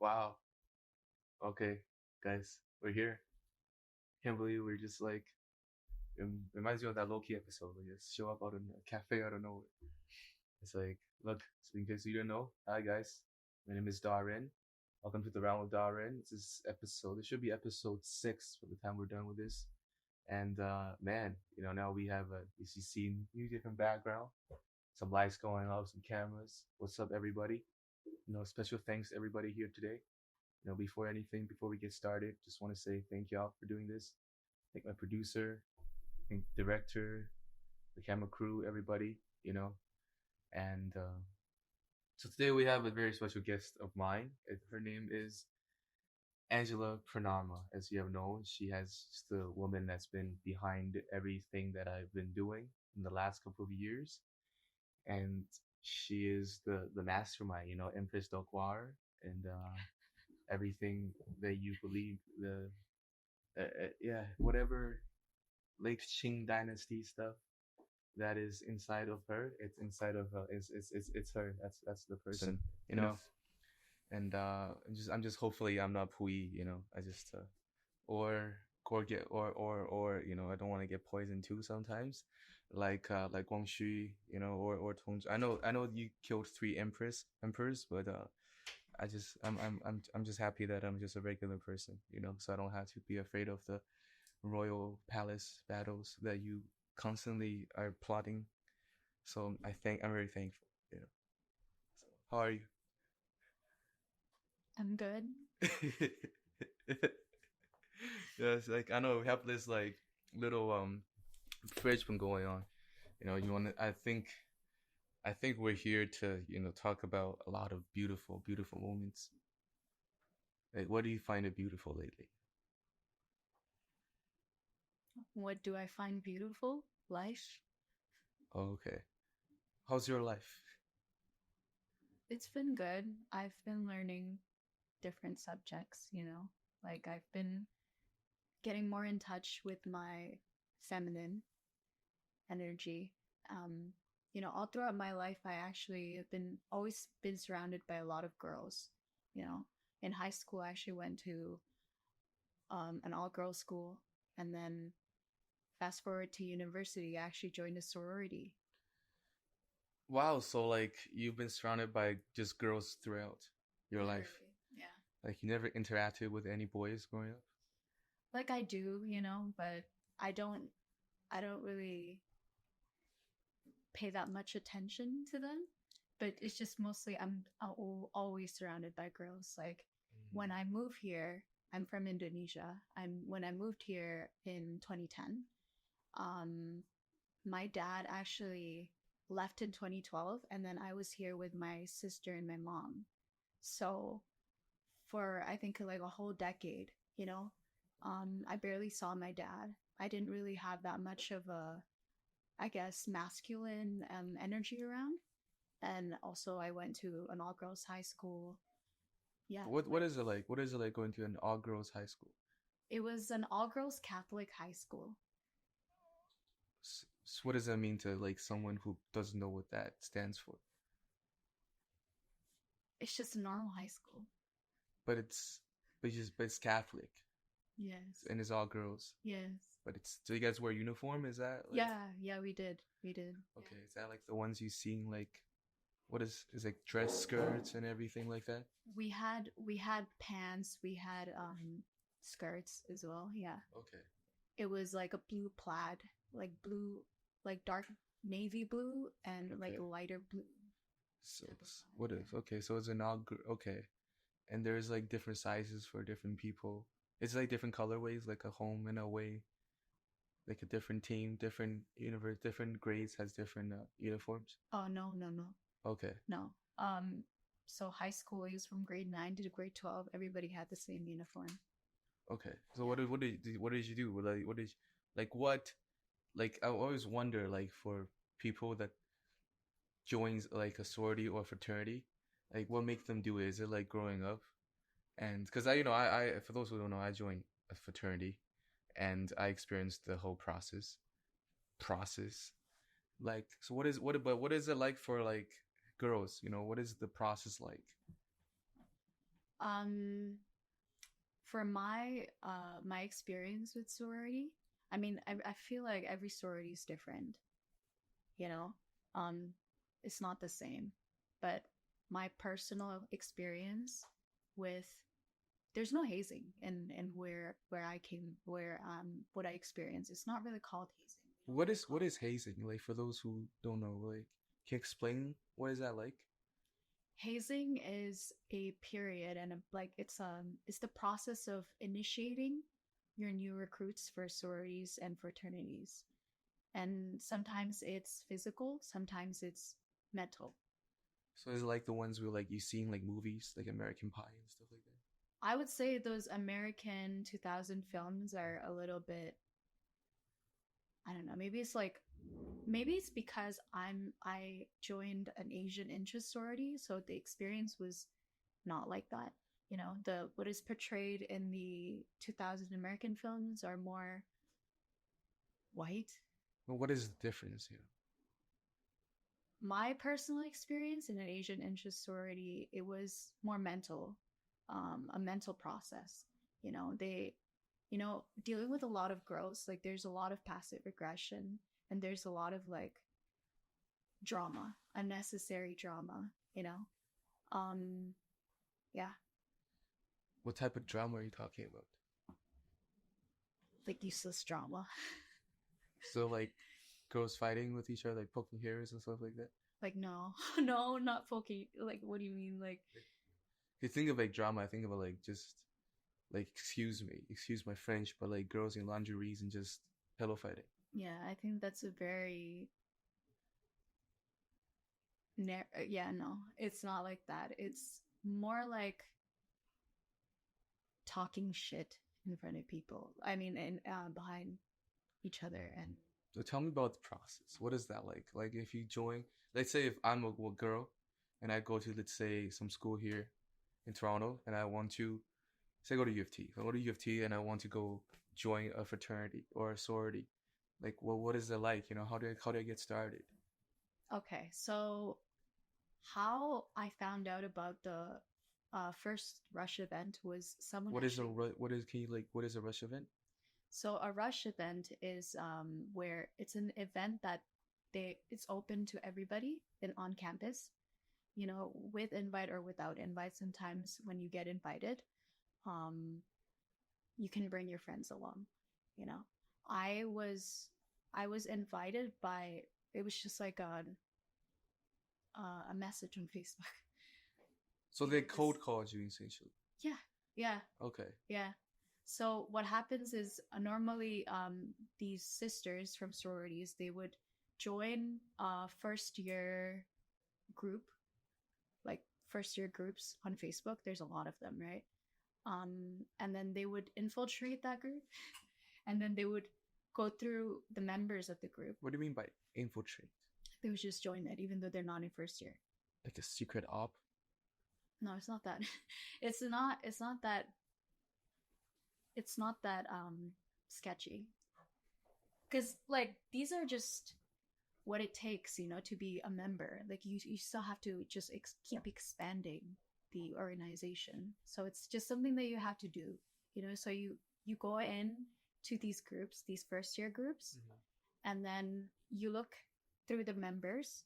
Wow. Okay, guys, we're here. Can't believe we're just like it reminds me of that Loki episode. We just show up out in a cafe out of nowhere. It's like, look, so in case you didn't know, hi guys, my name is Darren. Welcome to the round with Darren. This is episode. It should be episode 6 by the time we're done with this. And man, now we have a you see new different background, some lights going off, some cameras. What's up, everybody? Special thanks to everybody here today. Before we get started, just want to say thank y'all for doing this. Thank my producer, thank director, the camera crew, everybody, And so today we have a very special guest of mine. Her name is Angela Purnama. As you have known, she has the woman that's been behind everything that I've been doing in the last couple of years. And she is the mastermind, Empress Dokwa, and everything that you believe whatever Lake Qing dynasty stuff that is inside of her, it's inside of her. It's her. That's the person, And I'm just hopefully I'm not Pui, I just or get or I don't want to get poisoned too sometimes, like Guangxu, or Tong. I know you killed 3 emperors, but I'm just happy that I'm just a regular person, so I don't have to be afraid of the royal palace battles that you constantly are plotting. So I'm very thankful. So how are you? I'm good. Yes, like I know we have this like little fridge been going on. You want to? I think we're here to talk about a lot of beautiful moments. Like, what do you find it beautiful lately? What do I find beautiful? Life. Oh, okay. How's your life? It's been good. I've been learning different subjects, Like I've been getting more in touch with my feminine energy. All throughout my life I actually have been always been surrounded by a lot of girls, you know. In high school I actually went to an all-girls school, and then fast forward to university, I actually joined a sorority. Wow, so like you've been surrounded by just girls throughout your life. Literally, yeah. Like you never interacted with any boys growing up? Like I do, but I don't I don't really pay that much attention to them. But it's just mostly I'm always surrounded by girls. Like when I move here, I'm from Indonesia. When I moved here in 2010, um, my dad actually left in 2012, and then I was here with my sister and my mom. So for I think like a whole decade, I barely saw my dad. I didn't really have that much of a, I guess, masculine energy around. And also, I went to an all girls high school. Yeah. What is it like? What is it like going to an all girls high school? It was an all girls Catholic high school. So what does that mean to like someone who doesn't know what that stands for? It's just a normal high school. But it's Catholic. Yes. And it's all girls. Yes. But do you guys wear uniform? Is that like... Yeah, we did. Okay, is that like the ones you seen like what is like dress skirts and everything like that? We had pants, we had skirts as well. Yeah. Okay. It was like a blue plaid, like blue, like dark navy blue and like lighter blue. So what is okay? So it's an okay, and there's like different sizes for different people. It's like different colorways, like a home and away, like a different team, different universe, different grades has different uniforms. Oh no. Okay. No. So high school is from grade 9 to grade 12. Everybody had the same uniform. Okay. So what did you do? Like I always wonder like for people that joins like a sorority or fraternity, like what makes them do it? Is it like growing up? And because I for those who don't know, I joined a fraternity, and I experienced the whole process. Like, so what is it like for like girls? What is the process like? Um, for my experience with sorority, I mean, I feel like every sorority is different. You know, um, it's not the same. But my personal experience with there's no hazing in where I came where what I experienced. It's not really called hazing. We don't really What call is hazing? Like for those who don't know, like can you explain what is that like? hazing is a period and like it's the process of initiating your new recruits for sororities and fraternities. And sometimes it's physical, sometimes it's mental. So it's like the ones where like you see in like movies, like American Pie and stuff like that. I would say those American 2000 films are a little bit, I don't know, maybe it's because I joined an Asian interest sorority, so the experience was not like that. You know, the what is portrayed in the 2000 American films are more white. Well, what is the difference here? My personal experience in an Asian interest sorority, it was more mental, a mental process. You know, dealing with a lot of girls, like there's a lot of passive aggression and there's a lot of like drama, unnecessary drama, you know? Um, yeah, What type of drama are you talking about? like useless drama. So like girls fighting with each other, like poking hairs and stuff like that. Like, no, no, not folky. Like, what do you mean? Like, If you think of like drama, I think about like just like excuse my French, but like girls in lingeries and just pillow fighting. yeah, I think that's a very yeah, no, it's not like that. It's more like talking shit in front of people. I mean, and behind each other. And So tell me about the process. What is that like? Like if you join, let's say if I'm a girl and I go to let's say some school here in Toronto and I want to say go to U of T. If I go to U of T and I want to go join a fraternity or a sorority, like well, what is it like? You know, how do I get started? okay, so how I found out about the first Rush event was someone What is a actually. what is can you like what is a rush event? So a Rush event is where it's an event that it's open to everybody on campus. You know, with invite or without invite. Sometimes when you get invited, um, you can bring your friends along. You know, I was I was invited by it was just like a message on Facebook. So You they know this. code called you essentially. Yeah, yeah, Okay. yeah. So what happens is normally these sisters from sororities they would join first year group, like first year groups on Facebook. There's a lot of them, right? And then they would infiltrate that group, and then they would go through the members of the group. What do you mean by infiltrate? They would just join it, even though they're not in first year. Like a secret op? No, it's not that. it's not. It's not that. It's not that sketchy. Because like these are just what it takes, you know, to be a member. Like you still have to just keep expanding the organization. So it's just something that you have to do, you know. So you go in to these groups, these first year groups, and then you look through the members,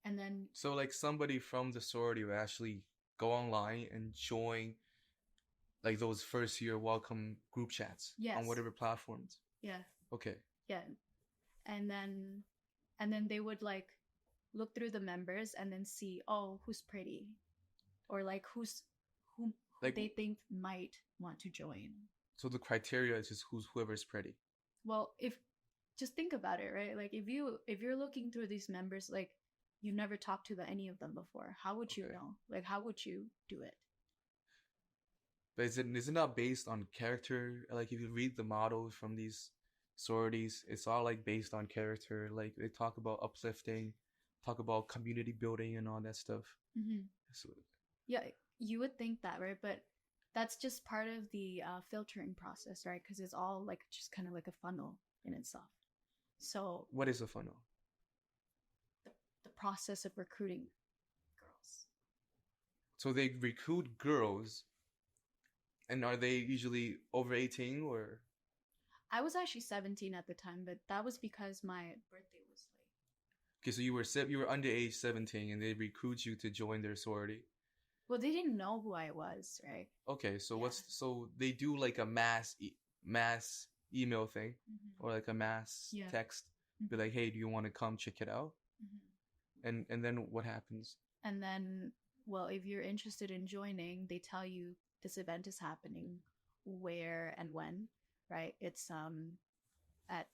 and then So like somebody from the sorority will actually go online and join like those first year welcome group chats on yes, whatever platforms. yeah, Okay. yeah, and then they would like look through the members and then see, oh, who's pretty, or like who Like they think might want to join. so the criteria is just whoever's pretty. Well, if just think about it, right? Like if you're looking through these members, like you've never talked to any of them before, how would you Okay. know? Like how would you do it? But is it not based on character? Like if you read the models from these sororities, it's all like based on character. Like they talk about uplifting, talk about community building and all that stuff. Mm-hmm. So, Yeah, you would think that, right? But that's just part of the filtering process, right? Because it's all like just kind of like a funnel in itself. So what is a funnel? the, the process of recruiting girls. So they recruit girls, and are they usually over 18 or? I was actually 17 at the time, but that was because my birthday was late. Okay, so you were underage 17, and they recruit you to join their sorority. Well, they didn't know who I was, right? Okay, so Yeah. so they do like a mass email thing, Mm-hmm. or like a mass Yeah. text, be Mm-hmm. like, hey, do you want to come check it out? Mm-hmm. And then what happens? And then, well, if you're interested in joining, they tell you this event is happening, where and when, right? It's at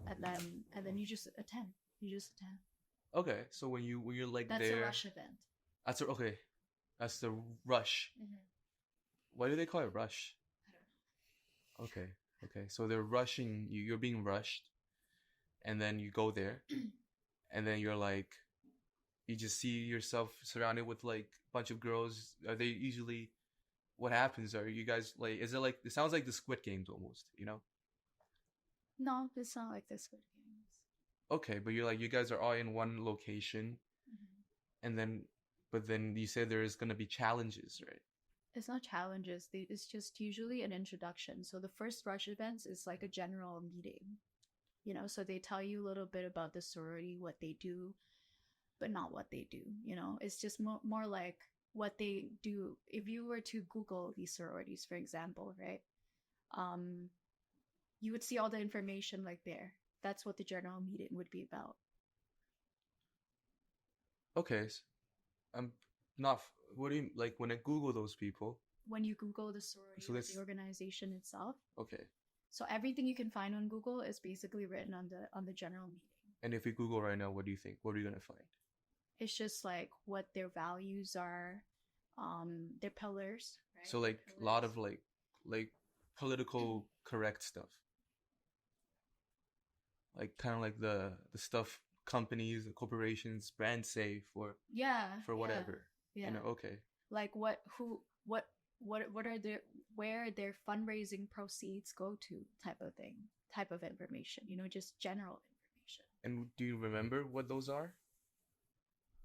and then you just attend. You just attend. Okay, so when you're like That's a there, rush event. okay, that's the rush. Mm-hmm. Why do they call it rush? I don't Okay, okay, so they're rushing you. You're being rushed, and then you go there, know. and then you're like, you just see yourself surrounded with like a bunch of girls. Are they usually? What happens? Are you guys like? Is it like? It sounds like the Squid Games almost. You know? No, it's not like this with games. Okay, but you're like you guys are all in one location, Mm-hmm. and then, but then you say there is gonna be challenges, right? It's not challenges. It's just usually an introduction. So the first rush events is like a general meeting, you know. So they tell you a little bit about the sorority, what they do, but not what they do. You know, it's just more like what they do. If you were to Google these sororities, for example, right? Um, you would see all the information like there. That's what the general meeting would be about. Okay, I'm not. What do you like when I Google those people? When you Google the sorority So or this the organization itself, okay, so everything you can find on Google is basically written on the general meeting. and if we Google right now, what do you think? What are you gonna find? It's just like what their values are, their pillars, right? So like Their a lot pillars. of like political correct stuff, like kind of like the stuff companies, corporations, brand say Yeah, for yeah, whatever. You yeah. know, okay. Like what, who, what are their where their fundraising proceeds go to, type of thing, type of information. You know, just general information. And do you remember what those are?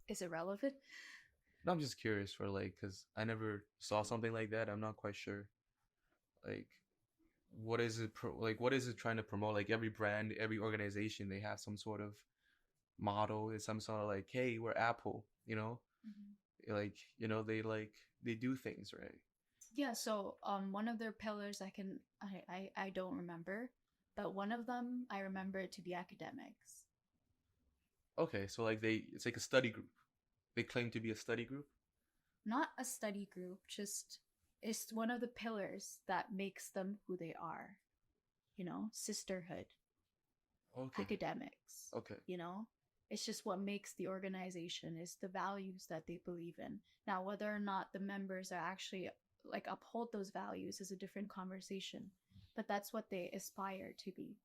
Is it relevant? No, I'm just curious for like, cause I never saw something like that. I'm not quite sure. Like, what is it? Like, what is it trying to promote? Like, every brand, every organization, they have some sort of motto. It's some sort of like, hey, we're Apple. You know, Mm-hmm. like they do things right. Yeah. So one of their pillars I don't remember, but one of them I remember to be academics. Okay, so like it's like a study group. They claim to be a study group. Not a study group, just it's one of the pillars that makes them who they are. You know, sisterhood, Okay. academics, Okay. you know, it's just what makes the organization is the values that they believe in. Now, whether or not the members are actually like uphold those values is a different conversation, but that's what they aspire to be.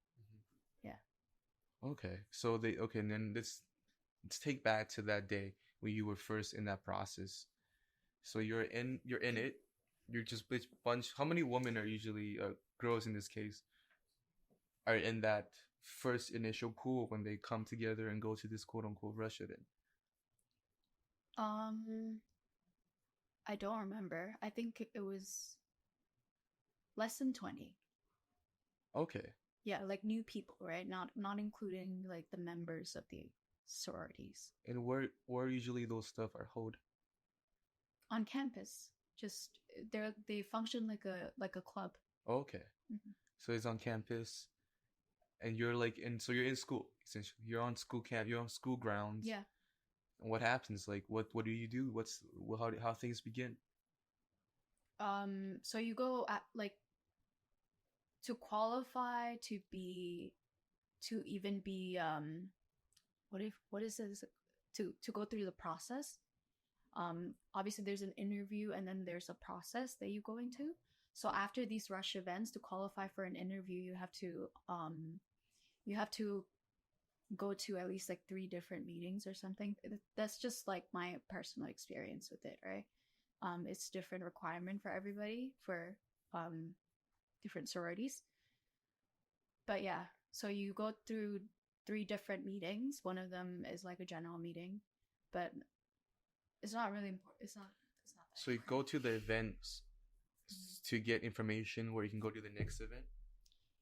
Yeah. Okay. So they okay, and then let's take back to that day when you were first in that process. So you're in it. You're just a bunch. How many women are usually girls in this case are in that first initial pool when they come together and go to this quote unquote rush event? um I don't remember. I think it was less than 20. Okay. Yeah, like new people, right? Not including like the members of the sororities And where usually those stuff are held? on campus. Just they function like a club. Okay. Mm-hmm. So it's on campus, and you're like, and so you're in school essentially. You're on school camp. You're on school grounds. Yeah. And what happens? Like, what do you do? How things begin? So you go at like to qualify to be to even be what is this, to go through the process. Obviously there's an interview and then there's a process that you go into. So after these rush events, to qualify for an interview, you have to go to at least like 3 different meetings or something. That's just like my personal experience with it, right? It's different requirement for everybody for um different sororities. But yeah, so you go through 3 different meetings. One of them is like a general meeting, but it's not really important. It's not So you go to the events to get information where you can go to the next event.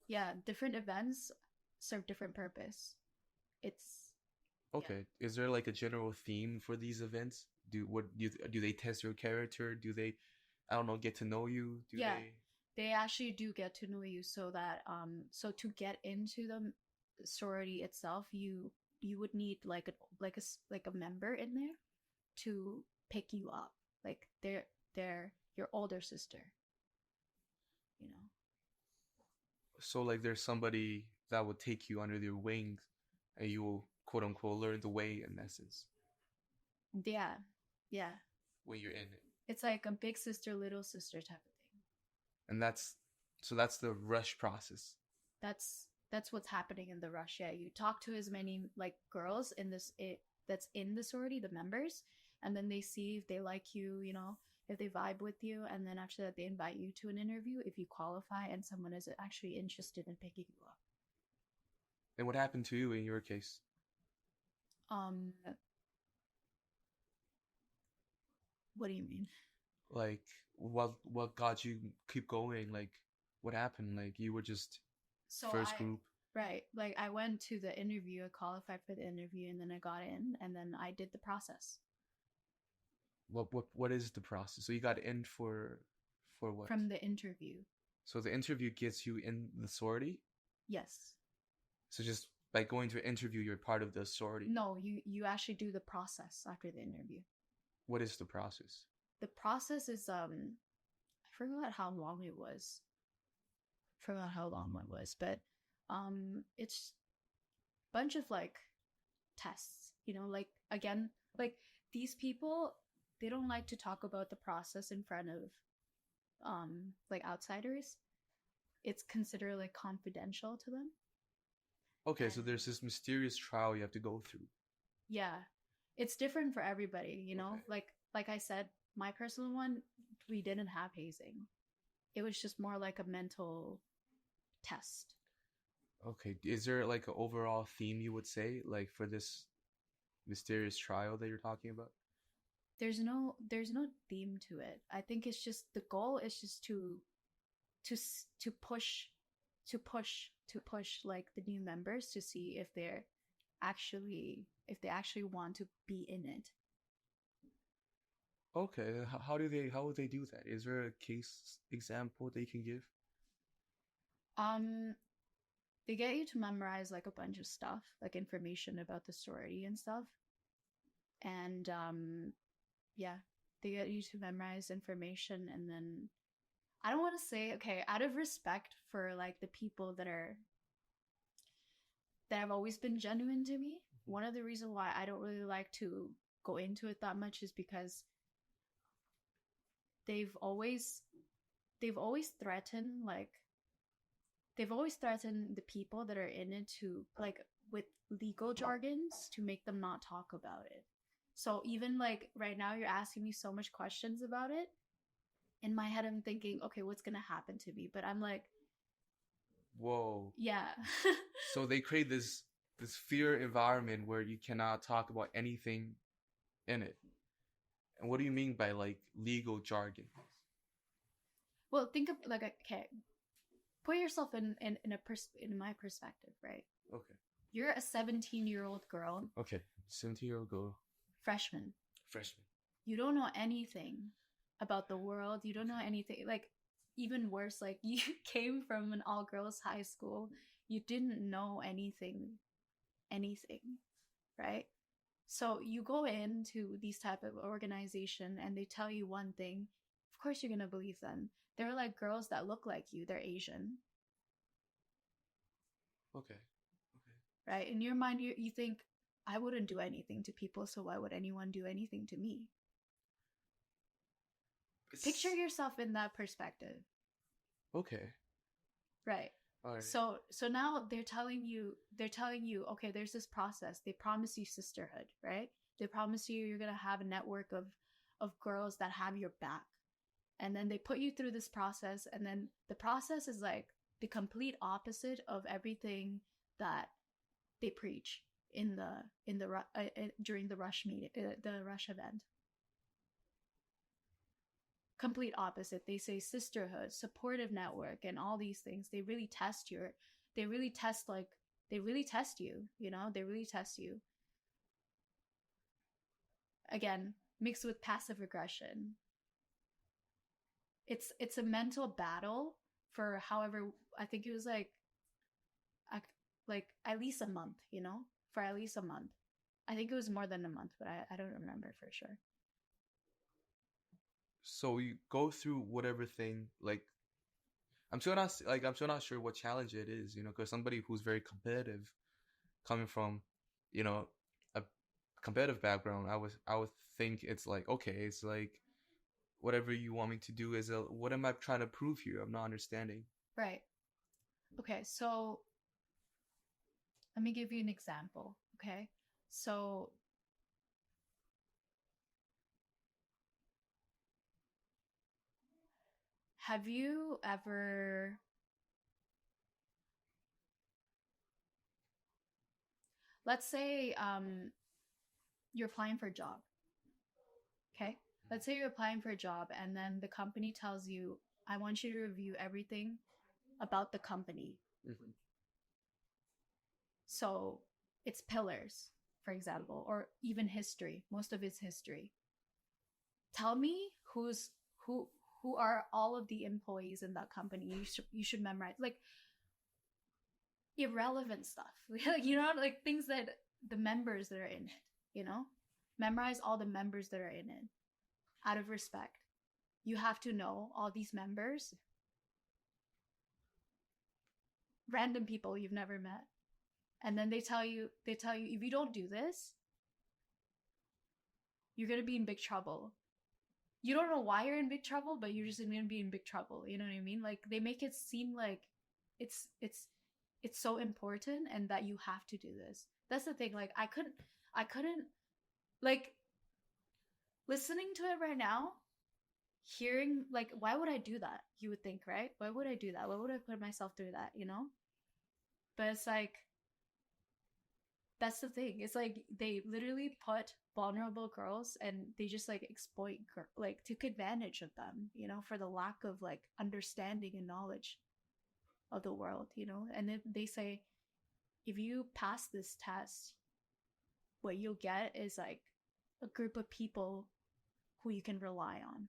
Yeah, different events serve different purpose. It's Okay. Yeah. Is there like a general theme for these events? Do they test your character? Do they, I don't know, get to know you? Do yeah, they actually do get to know you, so that so to get into the sorority itself, you would need like a member in there to pick you up. Like they're your older sister, you know. So like there's somebody that would take you under their wings, and you will quote unquote learn the way in essence Yeah. Yeah. when you're in it. It's like a big sister, little sister type of thing. And that's the rush process. That's what's happening in the rush. Yeah, you talk to as many like girls in that's in the sorority, the members, and then they see if they like you, you know, if they vibe with you, and then after that they invite you to an interview if you qualify and someone is actually interested in picking you up. And what happened to you in your case? Um, what do you mean? Like what got you keep going? Like what happened? Like you were just first group. Right. Like I went to the interview, I qualified for the interview, and then I got in, and then I did the process. What is the process? So you got in for what? From the interview. So the interview gets you in the sorority? Yes. So just by going to an interview, you're part of the sorority? No, you actually do the process after the interview. What is the process? The process is I forgot how long it was. But it's a bunch of like tests, you know, like again, like these people, they don't like to talk about the process in front of like outsiders. It's considered like confidential to them. Okay, so there's this mysterious trial you have to go through. Yeah. It's different for everybody, you know? Okay. Like I said, my personal one, we didn't have hazing. It was just more like a mental test. Okay. Is there like an overall theme you would say, like for this mysterious trial that you're talking about? There's no theme to it. I think it's just the goal is just to push like the new members to see if they actually want to be in it. Okay, how would they do that? Is there a case example they can give? They get you to memorize like a bunch of stuff, like information about the sorority and stuff. And yeah, they get you to memorize information, and then I don't want to say, okay, out of respect for like the people that have always been genuine to me, one of the reasons why I don't really like to go into it that much is because they've always threatened the people that are in it to like with legal jargons to make them not talk about it. So even like right now you're asking me so much questions about it. In my head I'm thinking, okay, what's gonna happen to me? But I'm like, whoa. Yeah. So they create this fear environment where you cannot talk about anything in it. And what do you mean by like legal jargon? Well, think of like, okay, put yourself in my perspective, right? Okay. You're a 17-year-old girl. Okay, 17-year-old girl. Freshman. You don't know anything about the world. You don't know anything. Like, even worse, like you came from an all-girls high school. You didn't know anything, right? So you go into these type of organization and they tell you one thing. Of course you're gonna believe them. They're like girls that look like you. They're Asian. Okay. Right? In your mind, you think, I wouldn't do anything to people, so why would anyone do anything to me? Picture yourself in that perspective. Okay. Right. All right. So now they're telling you, okay, there's this process. They promise you sisterhood, right? They promise you you're gonna have a network of girls that have your back. And then they put you through this process, and then the process is like the complete opposite of everything that they preach in the during the rush meeting, the rush event. complete opposite. They say sisterhood, supportive network, and all these things. They really test they really test like they really test you, you know, they really test you. Again, mixed with passive aggression. It's a mental battle for however, I think it was like at least a month, you know, for at least a month. I think it was more than a month, but I don't remember for sure. So you go through whatever thing, like I'm still not sure what challenge it is, because somebody who's very competitive, coming from, you know, a competitive background, I would think it's like, okay, it's like whatever you want me to do is what am I trying to prove here? I'm not understanding. Right. Okay, so let me give you an example. Okay, so have you ever, let's say you're applying for a job. Okay, let's say you're applying for a job and then the company tells you, I want you to review everything about the company. Mm-hmm. So it's pillars, for example, or even history. Most of it's history. Tell me who who are all of the employees in that company. You should memorize like irrelevant stuff. Like, you know, like things that the members that are in it, you know? Memorize all the members that are in it out of respect. You have to know all these members, random people you've never met. And then they tell you if you don't do this, you're going to be in big trouble. You don't know why you're in big trouble, but you're just going to be in big trouble. You know what I mean? Like they make it seem like it's it's it's so important and that you have to do this. That's the thing. Like I couldn't like listening to it right now, hearing like why would I do that? You would think, right? Why would I do that? Why would I put myself through that, you know? But it's like that's the thing. It's like they literally put vulnerable girls and they just like exploit like took advantage of them, you know, for the lack of like understanding and knowledge of the world, you know. And then they say if you pass this test, what you'll get is like a group of people who you can rely on.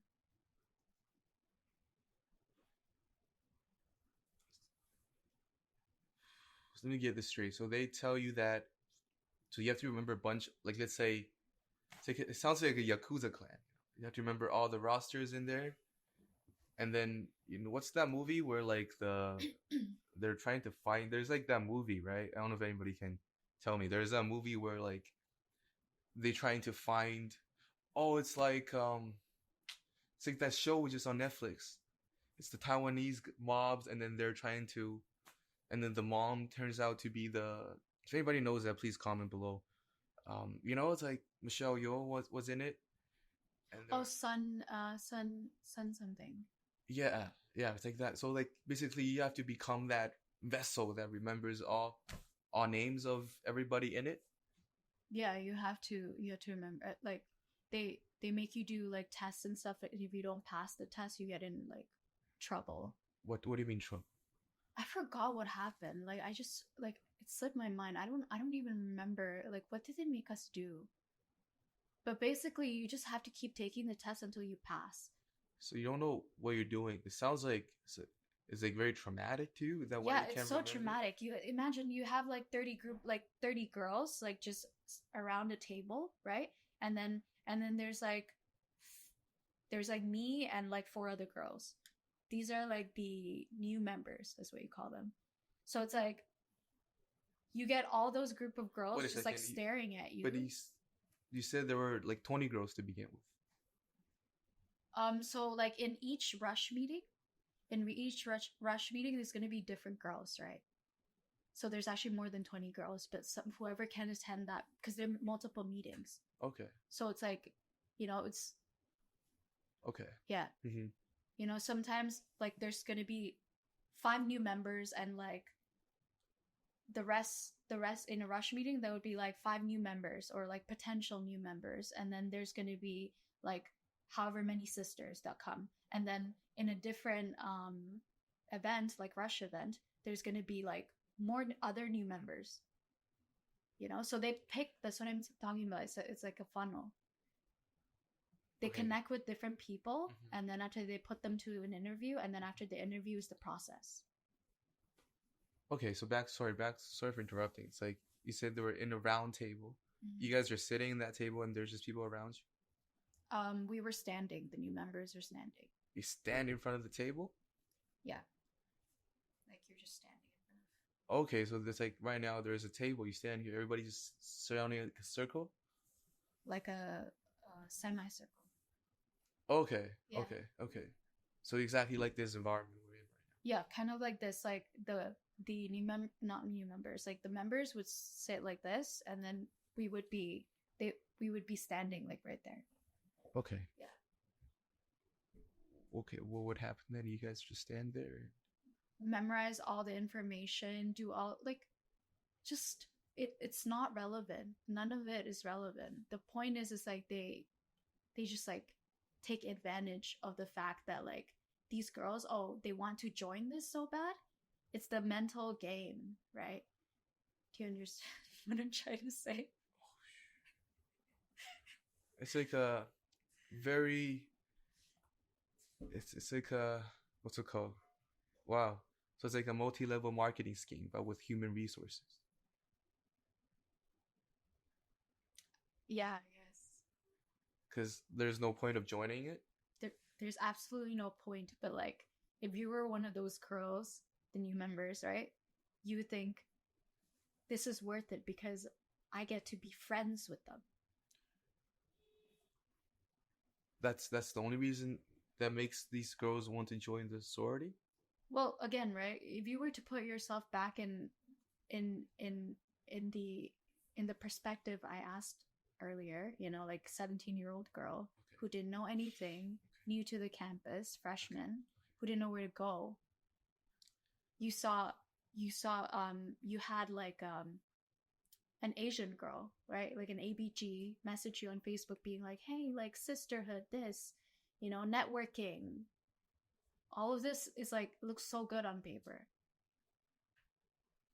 So let me get this straight. So they tell you that, so you have to remember a bunch, like let's say, it sounds like a Yakuza clan. You have to remember all the rosters in there. And then, what's that movie where like they're trying to find, there's like that movie, right? I don't know if anybody can tell me. There's a movie where like they trying to find, oh, it's like that show which is on Netflix. It's the Taiwanese mobs, and then they're trying to, and then the mom turns out to be the. If anybody knows that, please comment below. It's like Michelle Yeoh was in it. And Oh, sun something. yeah, yeah, it's like that. So like basically, you have to become that vessel that remembers all names of everybody in it. Yeah, you have to remember like they make you do like tests and stuff. If you don't pass the test, you get in like trouble. What do you mean trouble? I forgot what happened. Like I just like it slipped my mind. I don't even remember like what did they make us do. But basically, you just have to keep taking the test until you pass. So you don't know what you're doing. It sounds like it's like very traumatic too. Is that why Yeah, you it's can't so remember? traumatic. You imagine you have like 30 girls like just around a table, right? And then there's like me and like four other girls. These are like the new members, that's what you call them. So it's like you get all those group of girls Wait a just like second. staring at you. But you said there were like 20 girls to begin with. So like in each rush meeting, rush meeting, there's gonna be different girls, right? So there's actually more than 20 girls, but whoever can attend that because there are multiple meetings. Okay. So it's like, it's Okay. yeah. Mm-hmm. Sometimes like there's gonna be 5 new members and like the rest in a rush meeting there would be like 5 new members or like potential new members, and then there's gonna be like however many sisters that come, And then in a different event, like rush event, there's going to be like more other new members, you know? So they pick, that's what I'm talking about. It's like a funnel. They Okay. connect with different people, Mhm. and then after they put them to an interview, and then after the interview is the process. Okay, so sorry for interrupting. It's like you said they were in a round table. Mm-hmm. You guys are sitting in that table and there's just people around you. We were standing. The new members are standing. You stand in front of the table? Yeah, like you're just standing in front of. Okay, so there's like right now there's a table, you stand here, everybody's just surrounding a circle? Like a semicircle. Okay, Yeah. okay. So exactly like this environment we're in right Yeah, kind of like this. Like the not new members. Like the members would sit like this, and then we would be we would be standing like right there. now. Okay. Yeah. Okay, what would happen then? You guys just stand there? Memorize all the information. Do all like just it's not relevant. None of it is relevant. The point is like they just like take advantage of the fact that like these girls, oh, they want to join this so bad. It's the mental game, right? Do you understand what I'm trying to say? It's like a very it's like a what's it called? Wow. So it's like a multi-level marketing scheme but with human resources. Yeah, yes. Because there's no point of joining it. There's absolutely no point. But like, if you were one of those girls, the new members, right? You would think this is worth it because I get to be friends with them. That's the only reason that makes these girls want to join the sorority. Well, again, right? If you were to put yourself back in in in the in the perspective I asked earlier, you know, like 17-year-old girl who didn't know anything, new to the campus, freshman, who didn't know where to go. You saw you had like an Asian girl, right? Like an ABG message you on Facebook being like, "Hey, like sisterhood this, you know, networking." All of this is like looks so good on paper.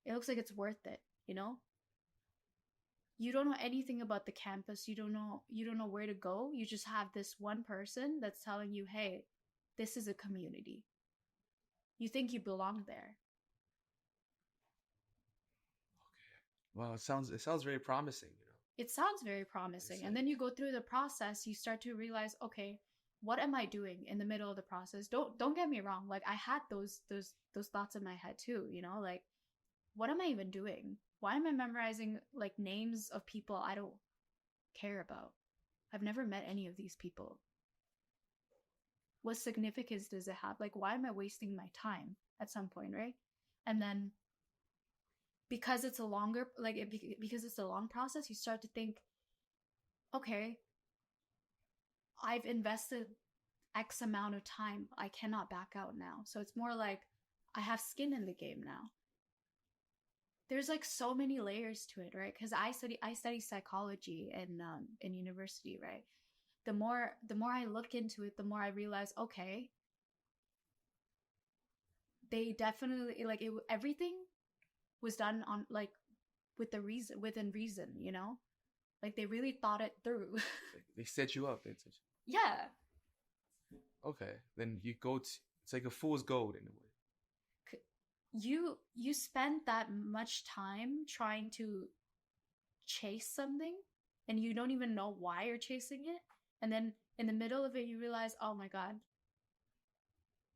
It looks like it's worth it, you know? You don't know anything about the campus. You don't know where to go. You just have this one person that's telling you, "Hey, this is a community." You think you belong there. Wow, it sounds very promising. It sounds very promising. It's And then you go through the process, you start to realize, okay, what am I doing in the middle of the process? Don't get me wrong. Like I had those thoughts in my head too, you know, like what am I even doing? Why am I memorizing like names of people I don't care about? I've never met any of these people. What significance does it have? Like why am I wasting my time at some point, right? And then because it's a longer because it's a long process, you start to think, okay, I've invested X amount of time. I cannot back out now. So it's more like I have skin in the game now. There's like so many layers to it, right? Because I study psychology in university, right? The more I look into it, the more I realize, okay, they definitely like it. Everything was done on like with the reason within reason, you know, like they really thought it through. They set you up. Yeah, Okay, then you go to. It's like a fool's gold in a way. you spend that much time trying to chase something and you don't even know why you're chasing it, and then in the middle of it you realize, oh my god,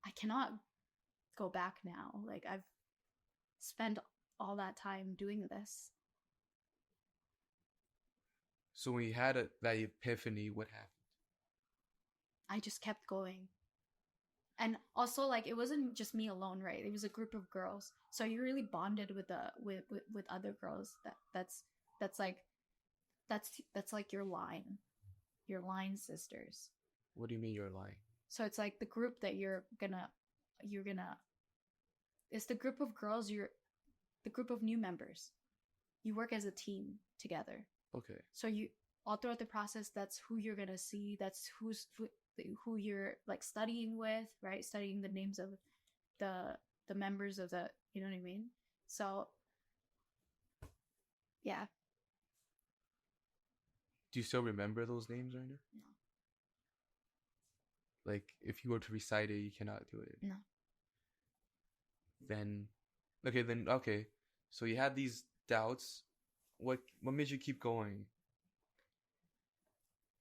I cannot go back now. Like I've spent all that time doing this. So when you had that epiphany, what happened? I just kept going. And also like it wasn't just me alone, right? It was a group of girls, so you really bonded with the with other girls. That's like that's like your line sisters. What do you mean you're lying? So it's like the group that you're gonna it's the group of girls, you're the group of new members. You work as a team together. Okay. So you all throughout the process, that's who you're gonna see. That's who you're like studying with, right? Studying the names of the members of the, you know what I mean? So yeah. Do you still remember those names right now? No. Like, if you were to recite it, you cannot do it. No. Then, okay. So you had these doubts. What made you keep going?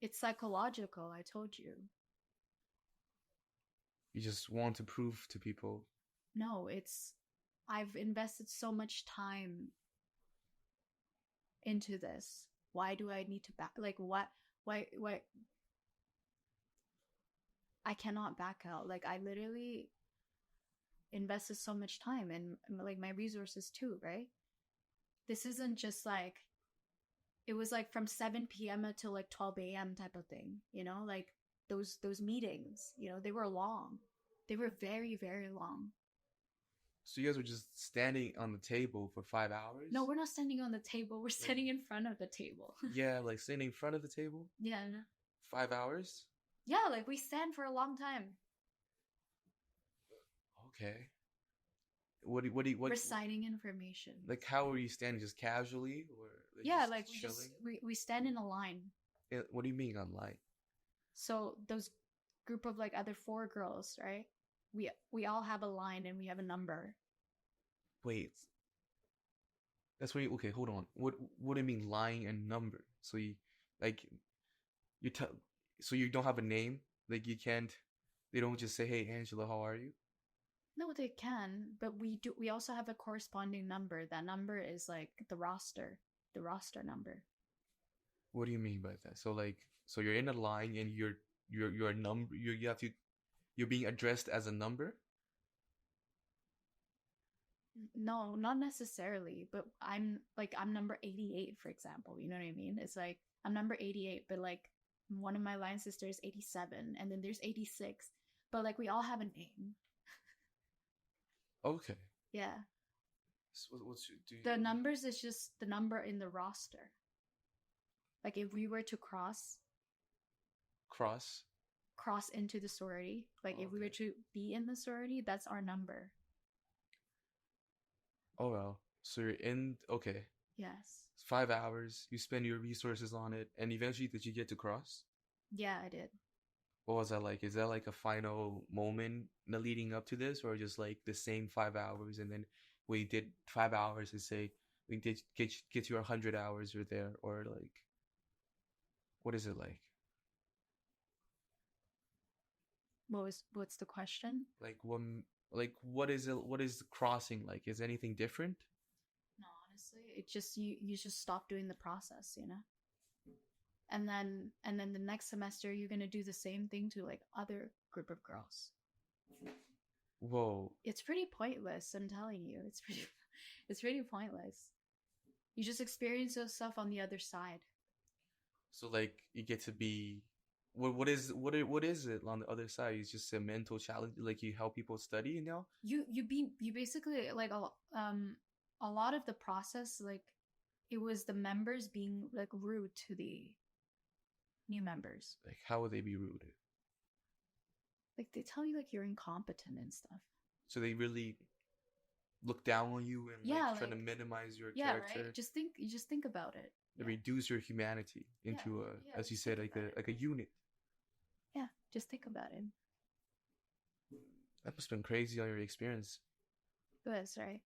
It's psychological, I told you. You just want to prove to people. No, I've invested so much time into this. Why do I need to back? Like, what? Why? I cannot back out. Like, I literally invested so much time and like my resources too, right? This isn't just like, it was like from 7 p.m. until like 12 a.m. type of thing, you know? Like those meetings, you know, they were long. They were very, very long. So you guys were just standing on the table for 5 hours? No, we're not standing on the table. We're standing in front of the table. Yeah, like standing in front of the table? Yeah. 5 hours? Yeah, like we stand for a long time. Okay. What Reciting information. Like, how are you standing? Just casually, or yeah, just like we stand in a line. What do you mean online? So those group of like other 4 girls, right? We all have a line and we have a number. Wait. That's what you, okay, hold on. What do you mean line and number? So you like you tell so you don't have a name? Like you can't, they don't just say, "Hey Angela, how are you?" No, they can, but we also have a corresponding number. That number is like the roster number. What do you mean by that? So like, so you're in a line and you're a number, you have to, you're being addressed as a number? No, not necessarily, but I'm number 88, for example. You know what I mean? It's like I'm number 88, but like one of my line sisters is 87, and then there's 86. But like we all have a name. Okay. Yeah. So the numbers is just the number in the roster. Like if we were to cross into the sorority, like if we were to be in the sorority, that's our number. Oh well. So you're in, okay. Yes. It's 5 hours. You spend your resources on it, and eventually did you get to cross? Yeah, I did. What was that like? Is that like a final moment leading up to this, or just like the same 5 hours, and then we did 5 hours and say we did get you 100 hours or there, or like what is it like? What's the question? Like what is it? What is crossing like? Is anything different? No, honestly, it just you just stop doing the process, you know. And then the next semester you're gonna do the same thing to like other group of girls. Whoa. It's pretty pointless, I'm telling you. It's pretty pointless. You just experience yourself on the other side. So like you get to be what is it on the other side? It's just a mental challenge. Like you help people study, you know? You basically like a lot of the process, like it was the members being like rude to the new members. Like how would they be rude? Like they tell you like you're incompetent and stuff. So they really look down on you and like trying to minimize your character. Right? Just think about it. They reduce your humanity into as you said, like a unit. Yeah, just think about it. That must have been crazy on your experience. It was, right?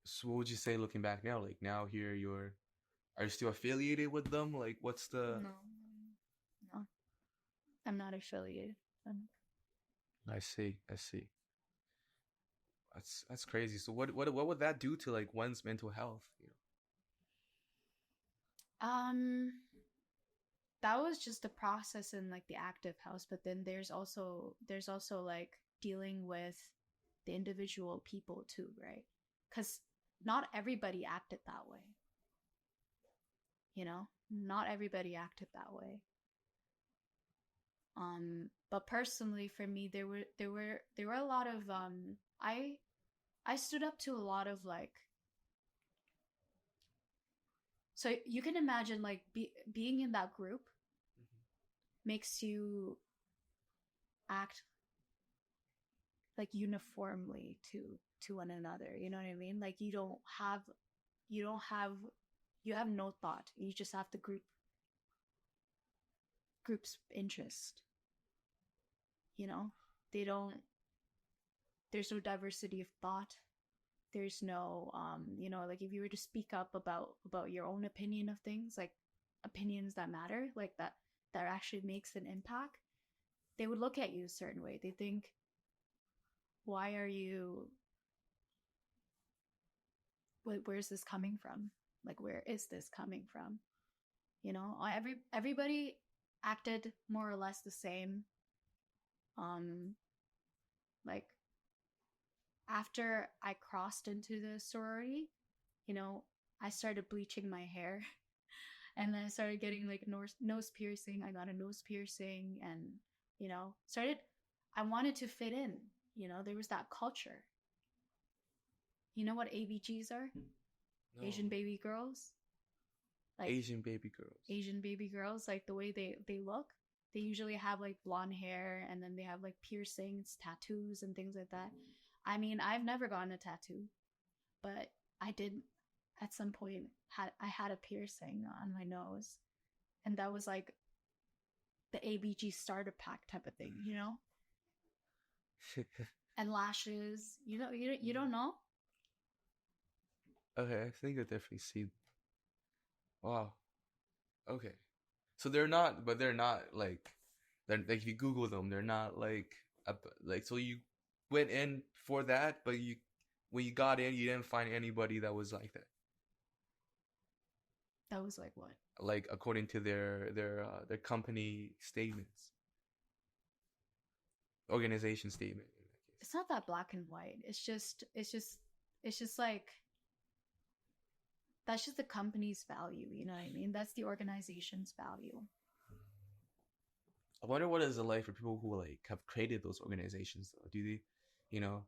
So what would you say looking back now? Like now here are you still affiliated with them? Like what's the No. I'm not affiliated. I see. That's crazy. So what would that do to like one's mental health? You know? That was just the process in like the active house, but then there's also like dealing with the individual people too, right? Because not everybody acted that way. You know, not everybody acted that way. But personally for me, there were a lot of I stood up to a lot of like, so you can imagine like being in that group, makes you act like uniformly to one another. You know what I mean? Like you don't have you have no thought. You just have the group's interest. You know, they don't. There's no diversity of thought. There's no like if you were to speak up about your own opinion of things, like opinions that matter, like that actually makes an impact, they would look at you a certain way. They think, why are you, where's this coming from? Like, where is this coming from? Everybody acted more or less the same. Like after I crossed into the sorority, I started bleaching my hair. And then I started getting like nose piercing. I got a nose piercing, and started. I wanted to fit in. There was that culture. You know what ABGs are? No. Asian baby girls. Like Asian baby girls. Asian baby girls, like the way they look. They usually have like blonde hair, and then they have like piercings, tattoos, and things like that. I mean, I've never gotten a tattoo, but I did at some point. I had a piercing on my nose, and that was like the ABG starter pack type of thing, and lashes. You don't know. Okay, I think I definitely see. Wow. Okay. So they're not, but they're not like, they're like if you Google them, they're not like like. So you went in for that, but when you got in, you didn't find anybody that was like that. That was like what? Like according to their company statements, organization statement. It's not that black and white. It's just like that's just the company's value. You know what I mean? That's the organization's value. I wonder what is it like for people who like have created those organizations. Though, do they, you know,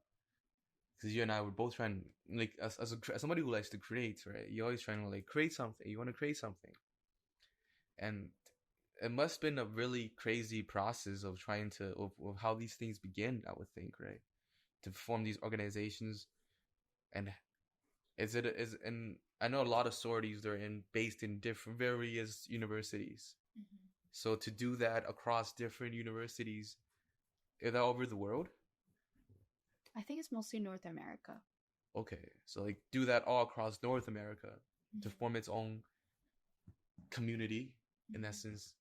because you and I were both trying, like, as somebody who likes to create, right? You're always trying to like create something. You want to create something, and it must have been a really crazy process of trying to of how these things begin. I would think, right, to form these organizations, and and I know a lot of sororities they're based in different various universities. Mm-hmm. So to do that across different universities, is that over the world? I think it's mostly North America. Okay, so like do that all across North America to Mm-hmm. form its own community. In Mm-hmm. essence,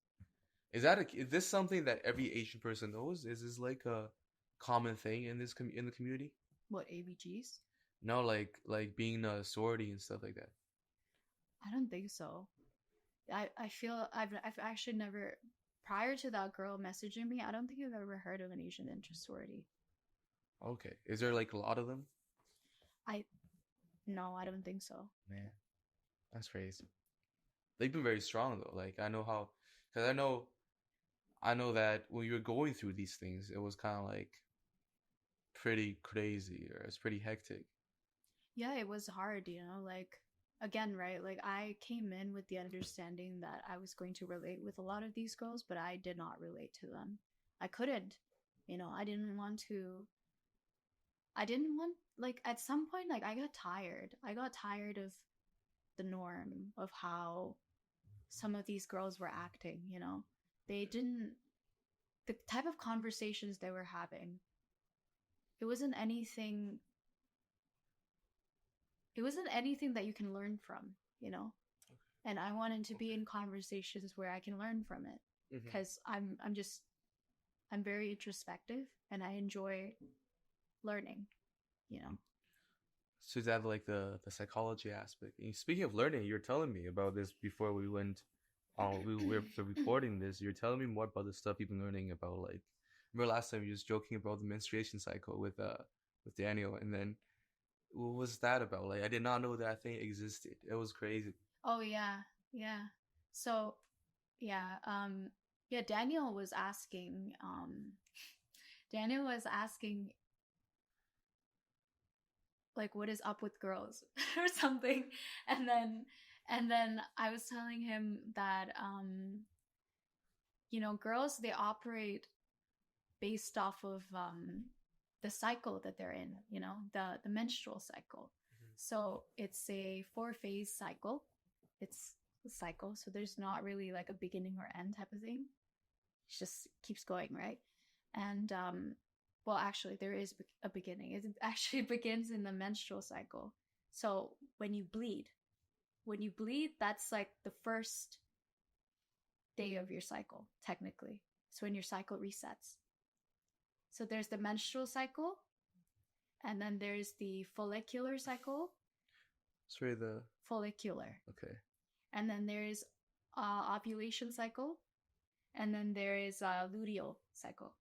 is this something that every Asian person knows? Is this like a common thing in this in the community? What, ABGs? No, like being a sorority and stuff like that. I don't think so. I feel I've actually never, prior to that girl messaging me, I don't think I've ever heard of an Asian interest sorority. Okay, is there like a lot of them? I No, I don't think so. Man, that's crazy. They've been very strong though. Like I know how, because I know that when you were going through these things, it was kind of like pretty crazy or it's pretty hectic. Yeah, it was hard, like again, right? Like I came in with the understanding that I was going to relate with a lot of these girls, but I did not relate to them. I couldn't. I didn't want to. I didn't want, like, at some point, like, I got tired. I got tired of the norm of how some of these girls were acting, They didn't, the type of conversations they were having, it wasn't anything, that you can learn from. And I wanted to be in conversations where I can learn from it, because I'm very introspective and I enjoy learning. So is that like the psychology aspect? And speaking of learning, you're telling me about this before we went. We were recording this. You're telling me more about the stuff you've been learning about. Like, remember last time you was joking about the menstruation cycle with Daniel, and then what was that about? Like, I did not know that thing existed. It was crazy. Oh yeah. So yeah, Daniel was asking like, what is up with girls or something, and then I was telling him that girls, they operate based off of the cycle that they're in, the menstrual cycle. Mhm. So it's a 4-phase cycle. It's a cycle, so there's not really like a beginning or end type of thing. It just keeps going, right? And well, actually, there is a beginning. It actually begins in the menstrual cycle. So when you bleed, that's like the first day of your cycle, technically. So when your cycle resets. So there's the menstrual cycle, and then there's the follicular cycle. Sorry, the Follicular. okay. And then there's ovulation cycle, and then there is luteal cycle.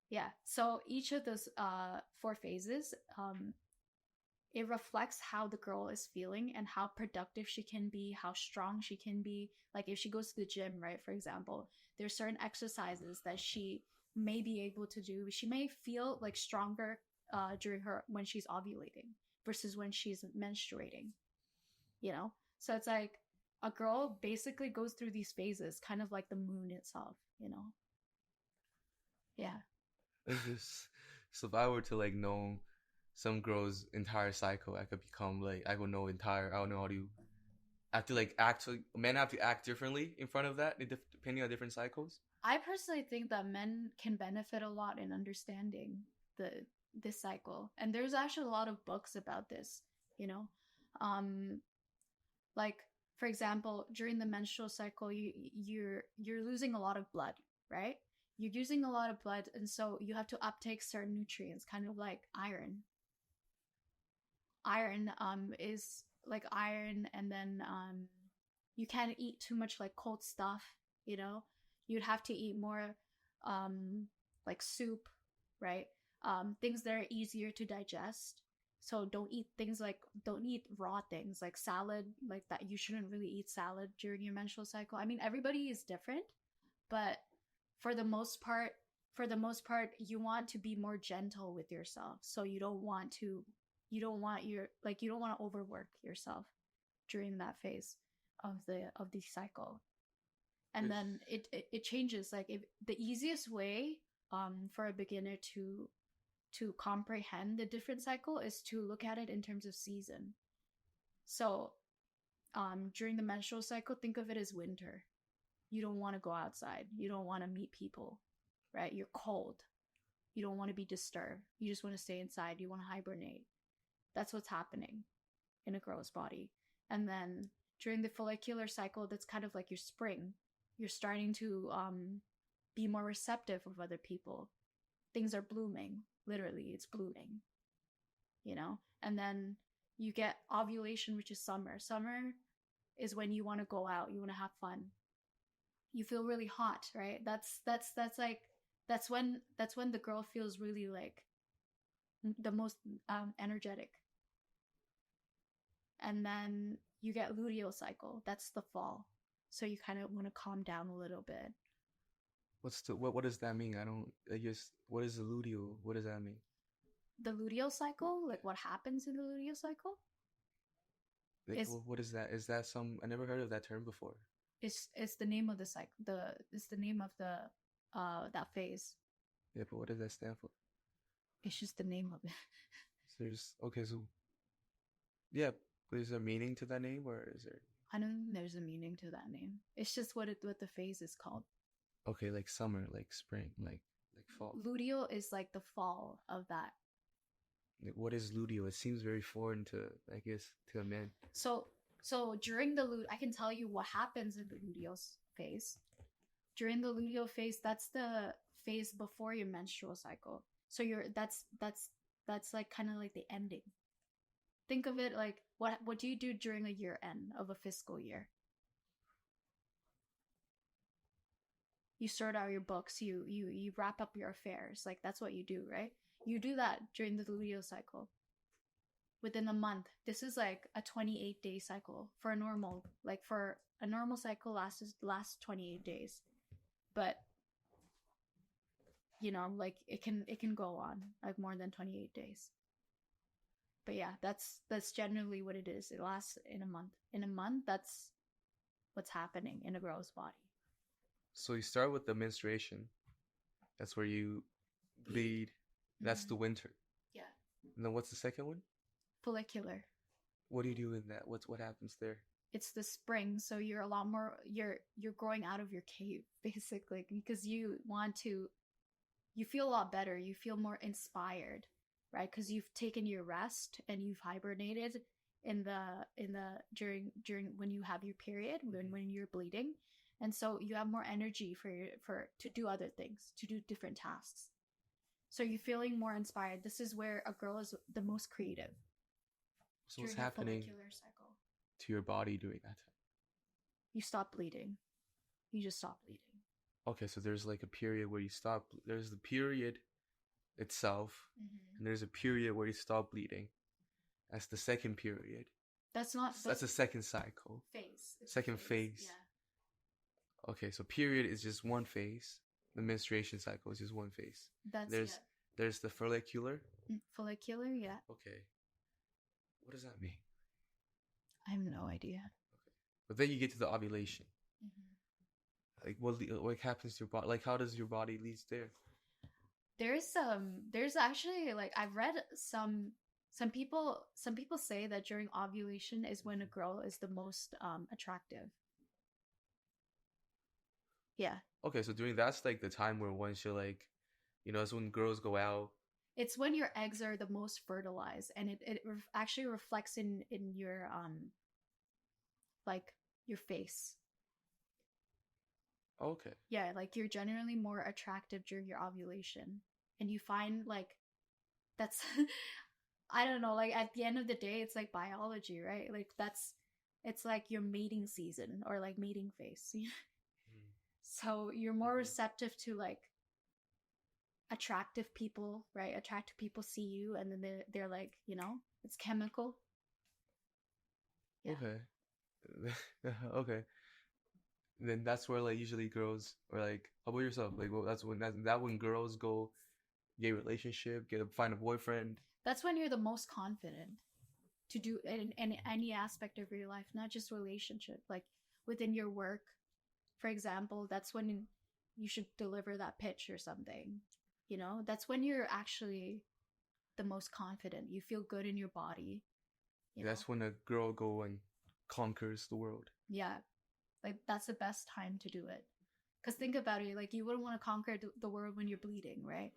Yeah. So each of those 4 phases, it reflects how the girl is feeling and how productive she can be, how strong she can be. Like if she goes to the gym, right, for example, there's certain exercises that she may be able to do. She may feel like stronger during when she's ovulating versus when she's menstruating, So it's like a girl basically goes through these phases, kind of like the moon itself. Yeah. It's just so if I were to like know some girl's entire cycle, I could become like I would know entire. I don't know how to. I have to like act. Men have to act differently in front of that, depending on different cycles. I personally think that men can benefit a lot in understanding the this cycle. And there's actually a lot of books about this, you know. Um like for example, during the menstrual cycle, you're losing a lot of blood, right? You're using a lot of blood, and so you have to uptake certain nutrients, kind of like iron. Iron is like iron, and then you can't eat too much like cold stuff, you know. You'd have to eat more like soup, right? Things that are easier to digest. So don't eat raw things like salad, like that. You shouldn't really eat salad during your menstrual cycle. I mean, everybody is different, but for the most part, you want to be more gentle with yourself. So you don't want to overwork yourself during that phase of the cycle. And then it changes. Like if the easiest way for a beginner to comprehend the different cycle is to look at it in terms of season. So during the menstrual cycle, think of it as winter. You don't want to go outside, you don't want to meet people, right? You're cold, you don't want to be disturbed, you just want to stay inside, you want to hibernate. That's what's happening in a girl's body. And then during the follicular cycle, that's kind of like your spring. You're starting to be more receptive of other people. Things are blooming. Literally, it's blooming. And then you get ovulation, which is summer. Summer is when you want to go out, you want to have fun. You feel really hot, right? That's when the girl feels really like the most energetic. And then you get luteal cycle. That's the fall. So you kind of want to calm down a little bit. What does that mean? I guess what is the luteal? What does that mean? The luteal cycle, like what happens in the luteal cycle? Like what is that? Is that some I never heard of that term before. It's the name of the cycle. It's the name of the that phase. Yeah, but what does that stand for? It's just the name of it. So there's okay, so yeah, but is there meaning to that name or is there I don't think there's a meaning to that name. It's just what the phase is called. okay, like summer, like spring, like fall. Luteal is like the fall of that. Like what is luteal? It seems very foreign to I guess to a man. So during the I can tell you what happens in the luteal phase. During the luteal phase, that's the phase before your menstrual cycle. So that's like kind of like the ending. Think of it like what do you do during a year end of a fiscal year? You sort out your books, you wrap up your affairs. Like that's what you do, right? You do that during the luteal cycle. Within a month. This is like a 28-day cycle for a normal cycle lasts 28 days. But like it can go on like more than 28 days. But yeah, that's generally what it is. It lasts in a month. In a month, that's what's happening in a girl's body. So you start with the menstruation. That's where you bleed. That's the Mhm. winter. Yeah. And then what's the second one? Follicular. What do you do in that? What happens there? It's the spring, so you're a lot more you're growing out of your cave basically because you want to you feel a lot better. You feel more inspired, right? Because you've taken your rest and you've hibernated in the during when you have your period when you're bleeding, and so you have more energy for to do other things, to do different tasks. So you're feeling more inspired. This is where a girl is the most creative So what's during her happening follicular cycle. to your body during that time? You stop bleeding. You just stop bleeding. Okay, so there's like a period where you stop. There's the period itself, Mm-hmm. and there's a period where you stop bleeding. That's the second period. That's not That's a second cycle. phase. It's Second phase. Yeah. Okay, so period is just one phase. The menstruation cycle is just one phase. That's There's there's the follicular. follicular. Yeah. Okay, what does that mean? I have no idea. But then you get to the ovulation. Mm-hmm. Like what happens to your body? Like how does your body lead there? There's actually like I've read some people say that during ovulation is when a girl is the most attractive. Yeah. Okay, so during that's like the time where one should like, that's when girls go out. It's when your eggs are the most fertilized, and actually reflects in your like your face. Okay. Yeah, like you're generally more attractive during your ovulation, and you find like that's I don't know, like at the end of the day it's like biology, right? Like it's like your mating season or like mating phase. So you're more receptive to like attractive people, right? Attractive people see you and then they're like, it's chemical. Yeah. Okay. Okay. Then that's where like usually girls or like how about yourself? Like well that's when girls go get a relationship, find a boyfriend. That's when you're the most confident to do in any aspect of your life, not just relationship, like within your work. For example, that's when you should deliver that pitch or something. That's when you're actually the most confident. You feel good in your body. That's when a girl go and conquers the world. Yeah, like that's the best time to do it. Because think about it, like you wouldn't want to conquer the world when you're bleeding, right?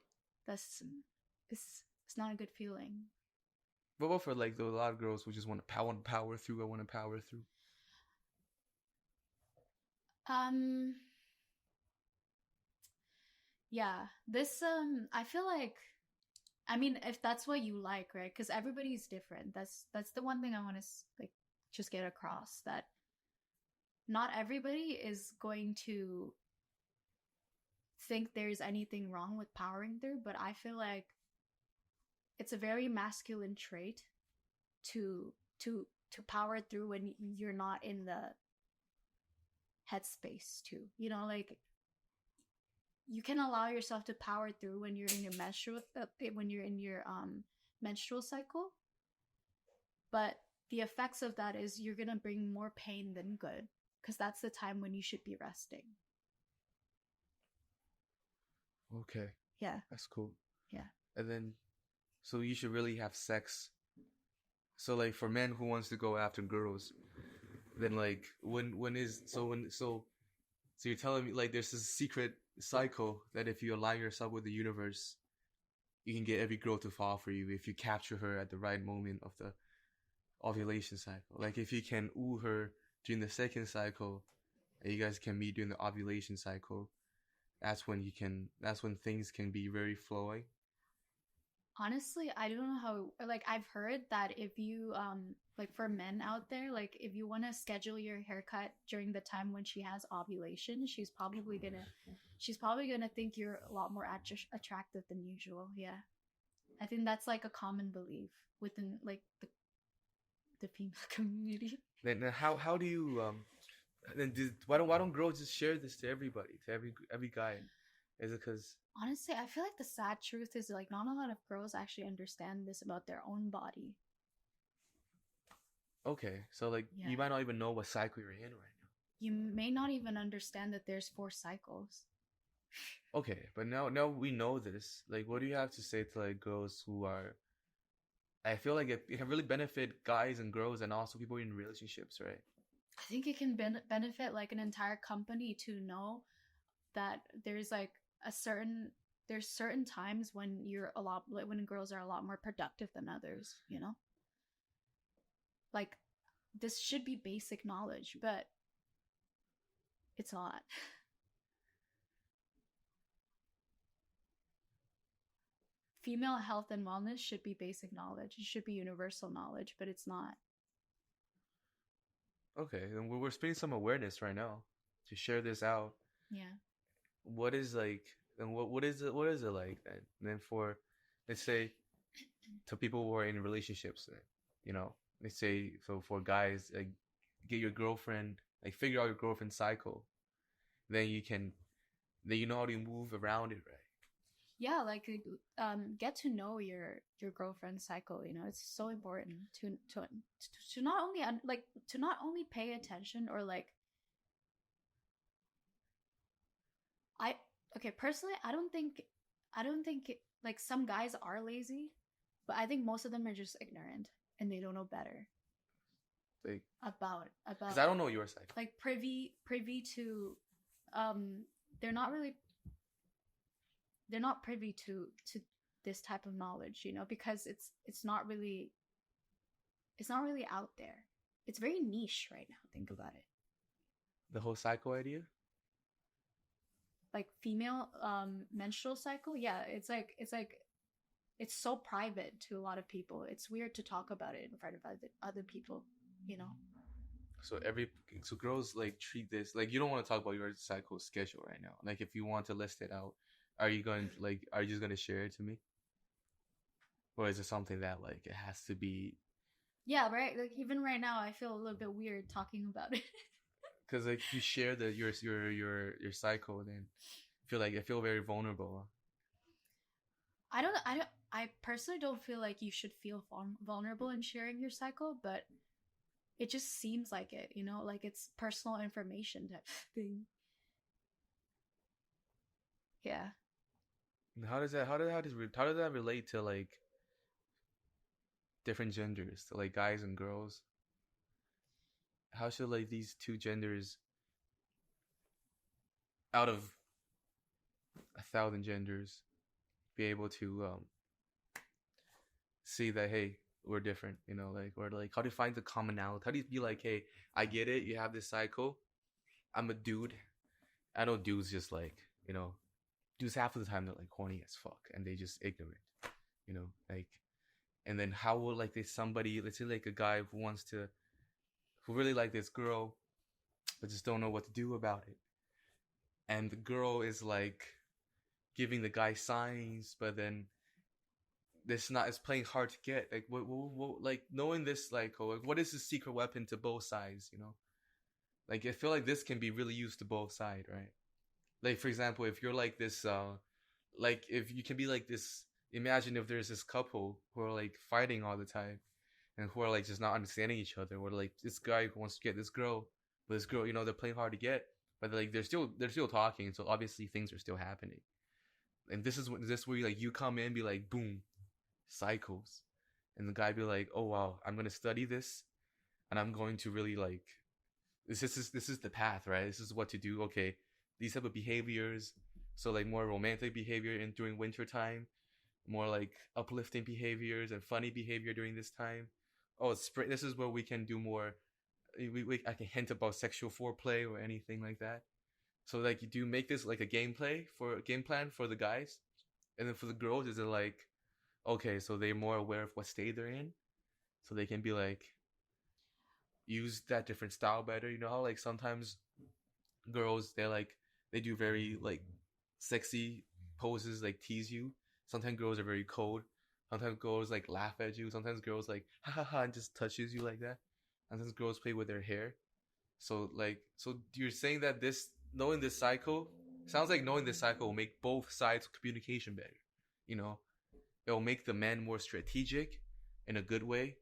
That's it's not a good feeling. But for like a lot of girls who just want to power through. I want to power through. Um, yeah, this I feel like, I mean, if that's what you like, right? Because everybody's different. That's the one thing I want to like just get across, that not everybody is going to think there's anything wrong with powering through, but I feel like it's a very masculine trait to to power through when you're not in the headspace too. Like you can allow yourself to power through when you're in your menstrual cycle, but the effects of that is you're gonna bring more pain than good, because that's the time when you should be resting. Okay. Yeah. That's cool. Yeah. And then, so you should really have sex. So like for men who wants to go after girls, then like when is so you're telling me like there's this secret cycle that if you align yourself with the universe, you can get every girl to fall for you if you capture her at the right moment of the ovulation cycle. Like if you can woo her during the second cycle, and you guys can meet during the ovulation cycle, that's when things can be very flowing. Honestly, I don't know how, like I've heard that if you like for men out there, like if you want to schedule your haircut during the time when she has ovulation, she's probably going to think you're a lot more attractive than usual. Yeah. I think that's like a common belief within like the female community. Then how do you why don't girls just share this to everybody, to every guy? Is it because Honestly, I feel like the sad truth is like not a lot of girls actually understand this about their own body. okay, so like Yeah. you might not even know what cycle you're in right now. you may not even understand that there's 4 cycles. Okay, but now we know this. Like, what do you have to say to like girls who are? I feel like it can really benefit guys and girls and also people in relationships, right? I think it can benefit like an entire company to know that there's like a certain there's certain times when you're a lot like when girls are a lot more productive than others, you know? Like this should be basic knowledge, but it's not. Female health and wellness should be basic knowledge. It should be universal knowledge, but it's not. Okay, then we're spreading some awareness right now to share this out. Yeah. What is like, and what is it like then? And then for, let's say, to people who are in relationships, you know, let's say so for guys, like, get your girlfriend, like figure out your girlfriend's cycle, then you know how to move around it, right? Yeah, like get to know your girlfriend's cycle, you know. It's so important to not only like to not only pay attention or like I okay, personally, I don't think like some guys are lazy, but I think most of them are just ignorant and they don't know better Like, because about I don't know your cycle. like privy to um they're not really they're not privy to this type of knowledge, you know, because it's not really out there. It's very niche right now. Think about it. The whole cycle idea. Like female menstrual cycle, yeah, it's so private to a lot of people. It's weird to talk about it in front of other people, you know. So so girls like treat this like you don't want to talk about your cycle schedule right now. Like if you want to list it out, are you just gonna share it to me, or is it something that like it has to be? Yeah, right. Like even right now, I feel a little bit weird talking about it. Because like if you share your cycle, then I feel very vulnerable. I personally don't feel like you should feel vulnerable in sharing your cycle, but it just seems like it, you know, like it's personal information type thing. Yeah. How does that relate to like different genders, to like guys and girls? How should like these two genders out of 1,000 genders be able to see that, hey, we're different, you know, like, or like how do you find the commonality? How do you be like, hey, I get it, you have this cycle, I'm a dude. I know dudes just like, you know, dudes half of the time they're like horny as fuck and they just ignorant, you know, like, and then how will like this somebody, let's say like a guy who really like this girl but just don't know what to do about it, and the girl is like giving the guy signs, but then this not it's playing hard to get. Like what like knowing this, like, oh, like, what is the secret weapon to both sides, you know? Like I feel like this can be really used to both sides, right? Like for example, if you're like this like if you can be like this, imagine if there's this couple who are like fighting all the time and who are like just not understanding each other, or like this guy who wants to get this girl, but this girl, you know, they're playing hard to get, but like they're still talking, so obviously things are still happening. And this where you like you come in and be like boom, cycles, and the guy be like, oh wow, I'm gonna study this and I'm going to really like this is the path, right? This is what to do. Okay, these type of behaviors, so like more romantic behavior in during winter time, more like uplifting behaviors and funny behavior during this time. Oh, it's spring, this is where we can do more. I can hint about sexual foreplay or anything like that. So like you do make this like a game plan for the guys, and then for the girls is it like, okay, so they're more aware of what state they're in, so they can be like use that different style better. You know how like sometimes girls they do very like sexy poses, like tease you. Sometimes girls are very cold. Sometimes girls like laugh at you. Sometimes girls like ha ha ha and just touches you like that. Sometimes girls play with their hair. So like so you're saying that this knowing this cycle sounds like knowing this cycle will make both sides communication better. You know, it will make the men more strategic in a good way,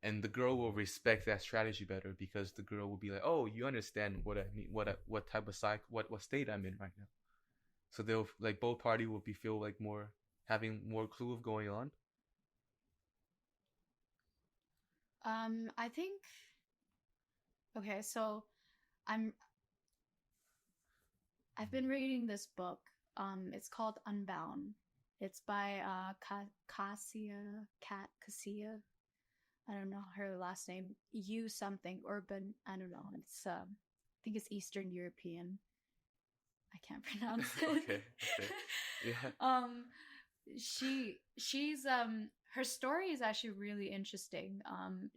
and the girl will respect that strategy better because the girl will be like, oh, you understand what I need, what type of cycle, what state I'm in right now. So they'll like both party will be feel like more having more clue of going on. I think okay, so I'm I've been reading this book. It's called Unbound. It's by Cassia. I don't know her last name. You something Urban. I don't know. It's I think it's Eastern European. I can't pronounce it. Okay, okay, yeah. She's her story is actually really interesting.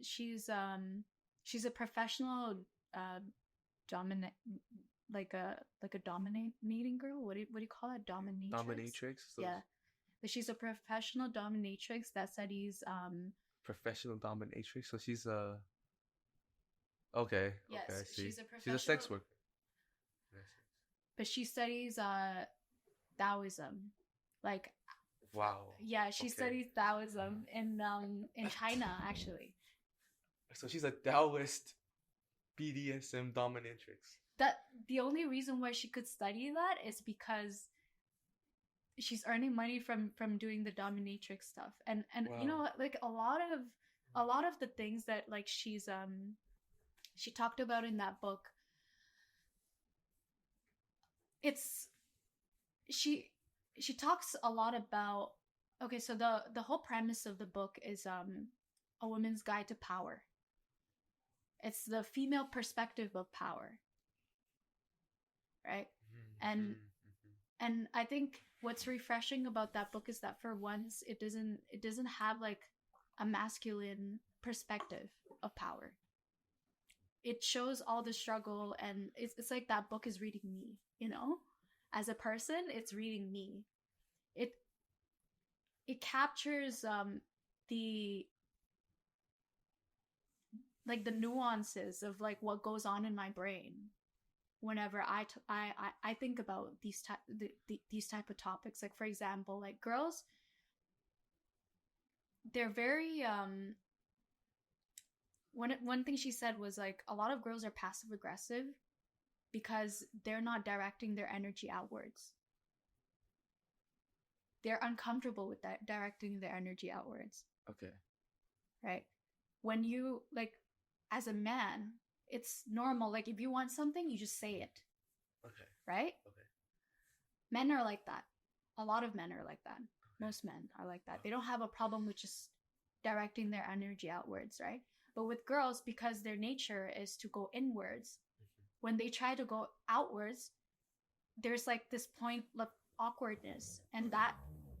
She's a professional uh dominant like a dominating girl. What do you call it? Dominatrix. Dominatrix. So Yeah, but she's a professional dominatrix that studies professional dominatrix. So she's a okay. yes, Okay, I see. she's a She's a professional, sex worker. but she studies Taoism. Like Wow. yeah, she Okay. studies Taoism in China actually. So she's a Taoist BDSM dominatrix. That the only reason why she could study that is because she's earning money from doing the dominatrix stuff. And Wow. you know, like a lot of the things that like she talked about in that book, it's she talks a lot about okay, so the whole premise of the book is a woman's guide to power. It's the female perspective of power, right? And I think what's refreshing about that book is that for once it doesn't have like a masculine perspective of power. It shows all the struggle, and it's like that book is reading me, you know? As a person, it's reading me. It captures the like the nuances of like what goes on in my brain whenever I think about these type of topics. Like for example, like girls, they're very one thing she said was like a lot of girls are passive aggressive because they're not directing their energy outwards. They're uncomfortable with that directing their energy outwards. Okay. Right? When you like as a man, it's normal. Like if you want something, you just say it. Okay. Right? Okay. Men are like that. A lot of men are like that. Okay. Most men are like that. They don't have a problem with just directing their energy outwards, right? But with girls, because their nature is to go inwards, when they try to go outwards, there's like this point of awkwardness, and that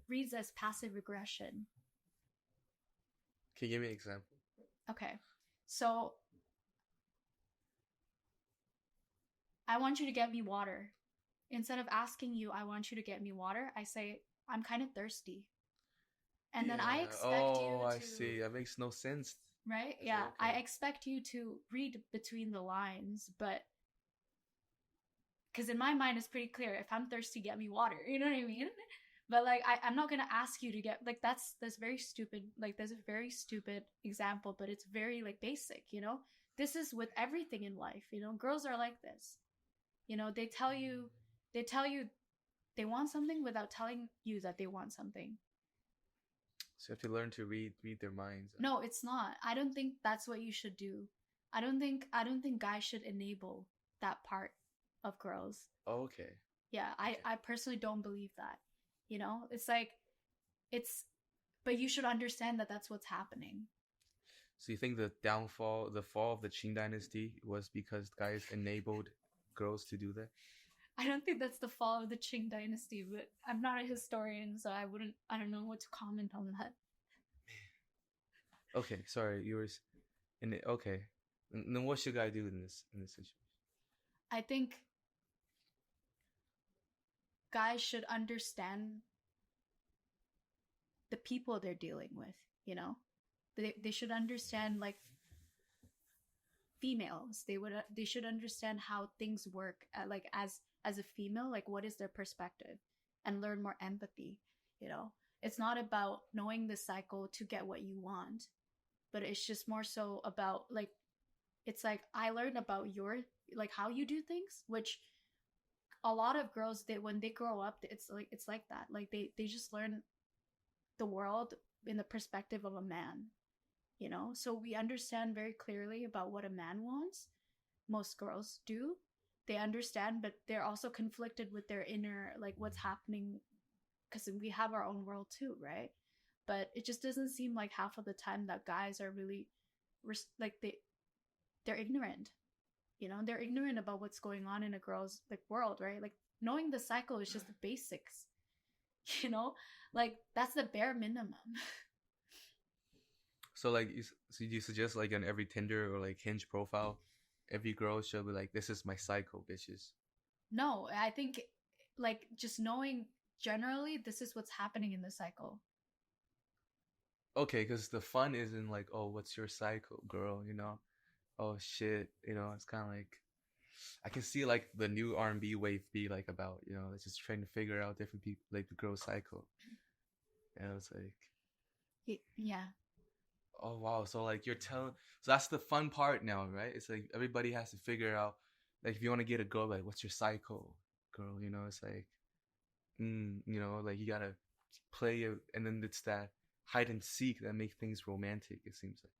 reads as passive aggression. Can you give me an example? Okay. So I want you to get me water. Instead of asking you, I want you to get me water, I say, I'm kind of thirsty. And then I expect you to... I see. That makes no sense. Right? Yeah. Okay. I expect you to read between the lines, but... Because in my mind, it's pretty clear. If I'm thirsty, get me water. You know what I mean? But like, I'm not going to ask you to get... Like, that's very stupid. Like, there's a very stupid example, but it's very, like, basic, you know? This is with everything in life, you know? Girls are like this. You know, they tell you they want something without telling you that they want something. So you have to learn to read their minds. No, it's not. I don't think that's what you should do. I don't think guys should enable that part of girls. Oh, okay. Yeah, okay. I personally don't believe that. You know, it's like but you should understand that that's what's happening. So you think the fall of the Qing dynasty was because guys enabled girls to do that? I don't think that's the fall of the Qing dynasty, but I'm not a historian, so I don't know what to comment on that. Okay, sorry, you were okay. And then what should I do in this situation? I think guys should understand the people they're dealing with, you know? They should understand like females. They should understand how things work like as a female, like what is their perspective, and learn more empathy, you know? It's not about knowing the cycle to get what you want, but it's just more so about like it's like I learned about your like how you do things, which a lot of girls they when they grow up it's like that. Like they just learn the world in the perspective of a man, you know? So we understand very clearly about what a man wants. Most girls do. They understand, but they're also conflicted with their inner like what's happening because we have our own world too, right? But it just doesn't seem like half of the time that guys are really like they're ignorant. You know, they're ignorant about what's going on in a girl's like world, right? Like knowing the cycle is just the basics. You know, like that's the bare minimum. So like, so you suggest like on every Tinder or like Hinge profile, every girl should be like, "This is my cycle, bitches." No, I think like just knowing generally this is what's happening in the cycle. Okay, because the fun isn't like, "Oh, what's your cycle, girl?" You know? Oh shit, you know? It's kind of like I can see like the new R&B wave be like about, you know, it's just trying to figure out different people like the girl cycle. And it's like, Yeah, oh wow, so like you're telling, so that's the fun part now, right? It's like everybody has to figure out, like if you want to get a girl, like what's your cycle, girl? You know, it's like, you know, like you gotta play it, and then it's that hide and seek that make things romantic. It seems like,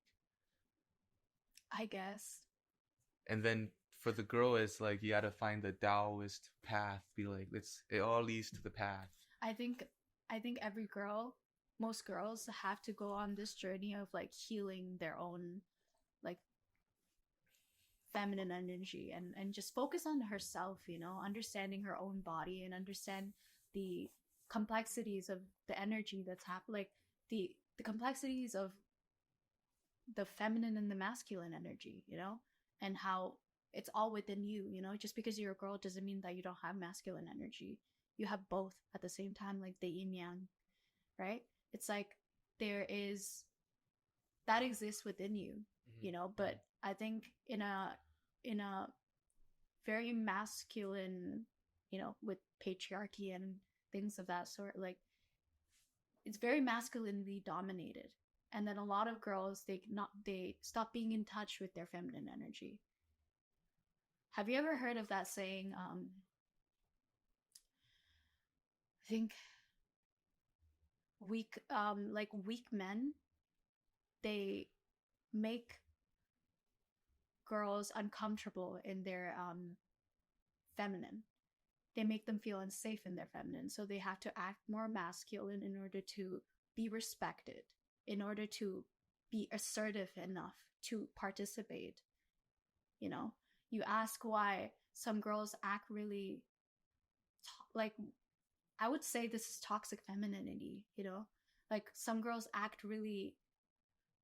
I guess. and then for the girl, it's like you gotta find the Taoist path. Be like, it all leads to the path. I think I think every girl, most girls have to go on this journey of like healing their own like feminine energy and just focus on herself, you know, understanding her own body and understand the complexities of the energy that's happening, like the complexities of the feminine and the masculine energy, you know, and how it's all within you, you know. Just because you're a girl doesn't mean that you don't have masculine energy. You have both at the same time, like the yin yang, right? It's like there is that exists within you, you know, but I think in a very masculine, you know, with patriarchy and things of that sort, like it's very masculinely dominated. And then a lot of girls they stop being in touch with their feminine energy. Have you ever heard of that saying? I think weak men they make girls uncomfortable in their feminine. They make them feel unsafe in their feminine, so they have to act more masculine in order to be respected, in order to be assertive enough to participate. You know, you ask why some girls act really like I would say this is toxic femininity, you know? Like some girls act really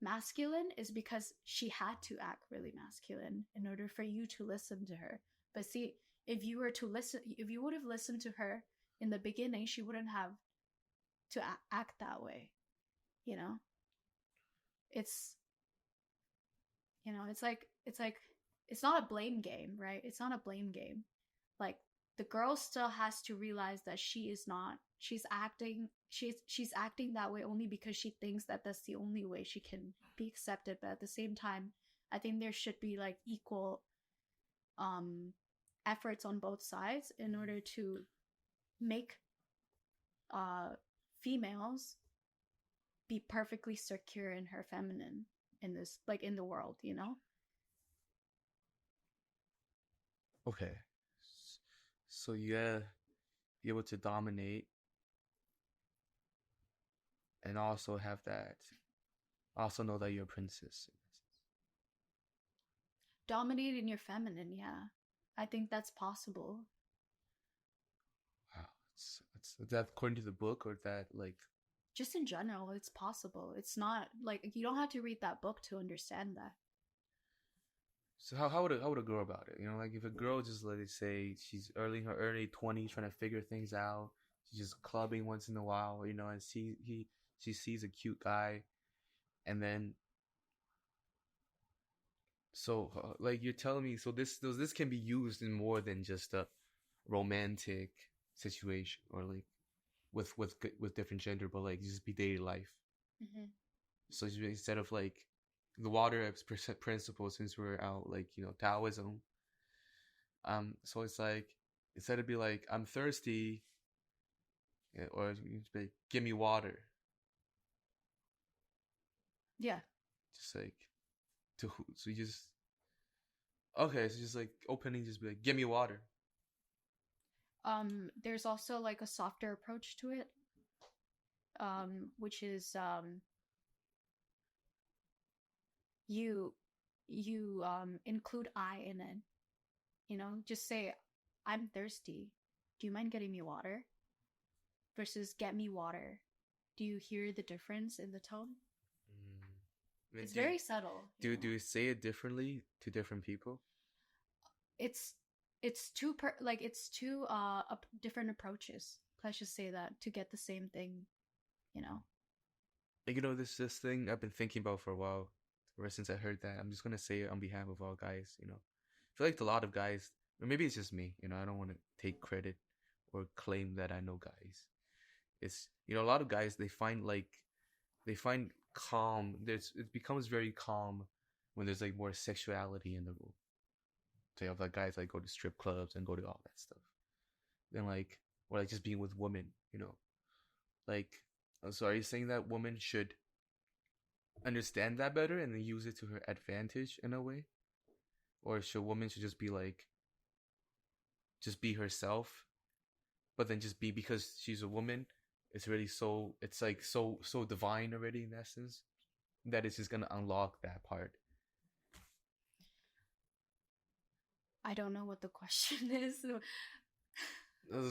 masculine is because she had to act really masculine in order for you to listen to her. But see, if you were to listen, if you would have listened to her in the beginning, she wouldn't have to act that way, you know? It's, you know, it's not a blame game, right? It's not a blame game. Like the girl still has to realize that she is not she's acting that way only because she thinks that that's the only way she can be accepted, but at the same time I think there should be like equal um efforts on both sides in order to make uh females be perfectly secure in her feminine in this like in the world, you know. Okay, so you gotta be able to dominate and also have that, also know that you're a princess. Dominate in your feminine, yeah, I think that's possible. Wow, is that according to the book or that like? Just in general, it's possible. It's not like you don't have to read that book to understand that. So how would a girl about it? You know, like if a girl just let it say she's early 20s trying to figure things out, she's just clubbing once in a while, you know, and she sees a cute guy, and then so like you're telling me, so this can be used in more than just a romantic situation or like with different gender, but like just be daily life. Mm-hmm. So instead of like the water principle, since we're out like Taoism. So it's like instead of be like I'm thirsty, or you just be like, give me water, Yeah. just like to so you just okay, so just like opening, just be like give me water. There's also like a softer approach to it, which is you include I in it. Just say I'm thirsty. Do you mind getting me water? Versus get me water. Do you hear the difference in the tone? I mean, It's very subtle. do you say it differently to different people? It's it's two different approaches. Let's just say that to get the same thing, you know. Like, this thing I've been thinking about for a while. Ever since I heard that, I'm just gonna say it on behalf of all guys. I feel like a lot of guys, or maybe it's just me. I don't want to take credit or claim that I know guys. It's a lot of guys, they find calm. It becomes very calm when there's like more sexuality in the room. So you have like guys like go to strip clubs and go to all that stuff. Then like or like just being with women. Like, so are you saying that women should understand that better and then use it to her advantage in a way? Or should women should just be like just be herself, but then just be because she's a woman, it's like so divine already in essence that it's just gonna unlock that part. I don't know what the question is.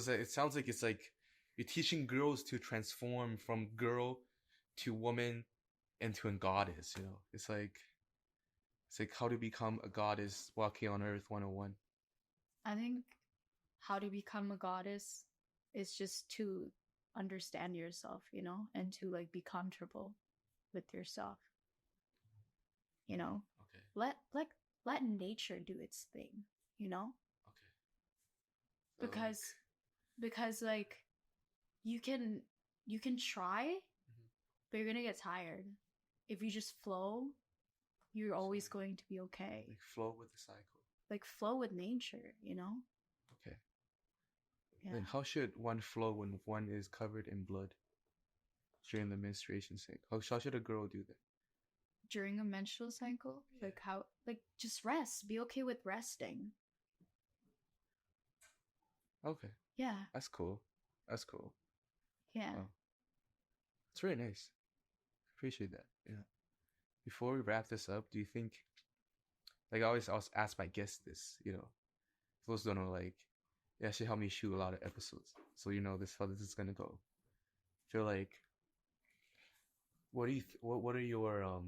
It sounds like it's like you're teaching girls to transform from girl to woman into a goddess. It's like how to become a goddess walking on Earth 101. I think how to become a goddess is just to understand yourself, and to like be comfortable with yourself. Okay. Let nature do its thing, Okay. So because like you can try, but you're gonna get tired. If you just flow, you're always going to be okay. like flow with the cycle. Like flow with nature. Okay. Yeah. Then how should one flow when one is covered in blood during the menstruation cycle? How should a girl do that? During a menstrual cycle, like how, like just rest. Be okay with resting. Okay. Yeah. That's cool. That's cool. Yeah. Wow. It's really nice. Appreciate that. Yeah. Before we wrap this up, do you think, like I always ask my guests this, for those who don't know, like, yeah, she helped me shoot a lot of episodes, so this how this is gonna go. I feel like, what do you what are your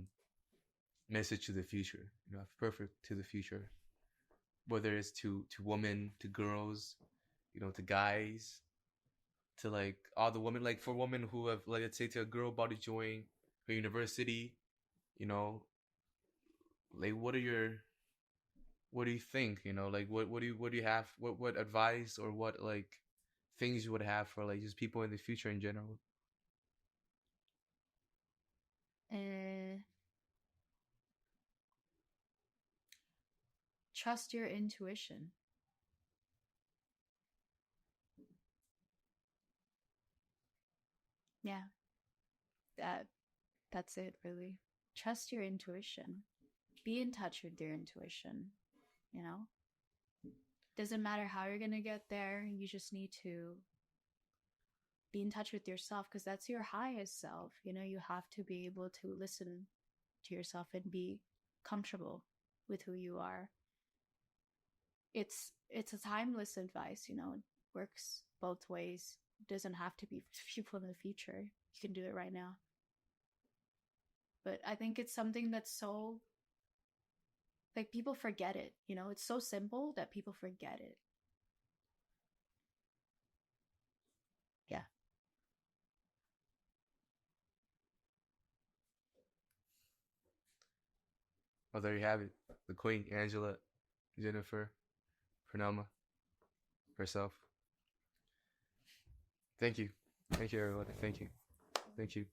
message to the future? Perfect to the future, whether it's to women, to girls, to guys, to like all the women, like for women who have, like, let's say to a girl about to join her university, like what do you think, like what do you have, what advice or what like things you would have for like just people in the future in general? Trust your intuition. Yeah. That's it, really. Trust your intuition. Be in touch with your intuition. Doesn't matter how you're gonna get there. You just need to be in touch with yourself, because that's your highest self. You have to be able to listen to yourself and be comfortable with who you are. It's a timeless advice. It works both ways. It doesn't have to be for people in the future. You can do it right now. But I think it's something that's so, like, people forget it. It's so simple that people forget it. Yeah. Well, there you have it, the queen, Angela Jennifer Purnama herself. Thank you everyone. Thank you.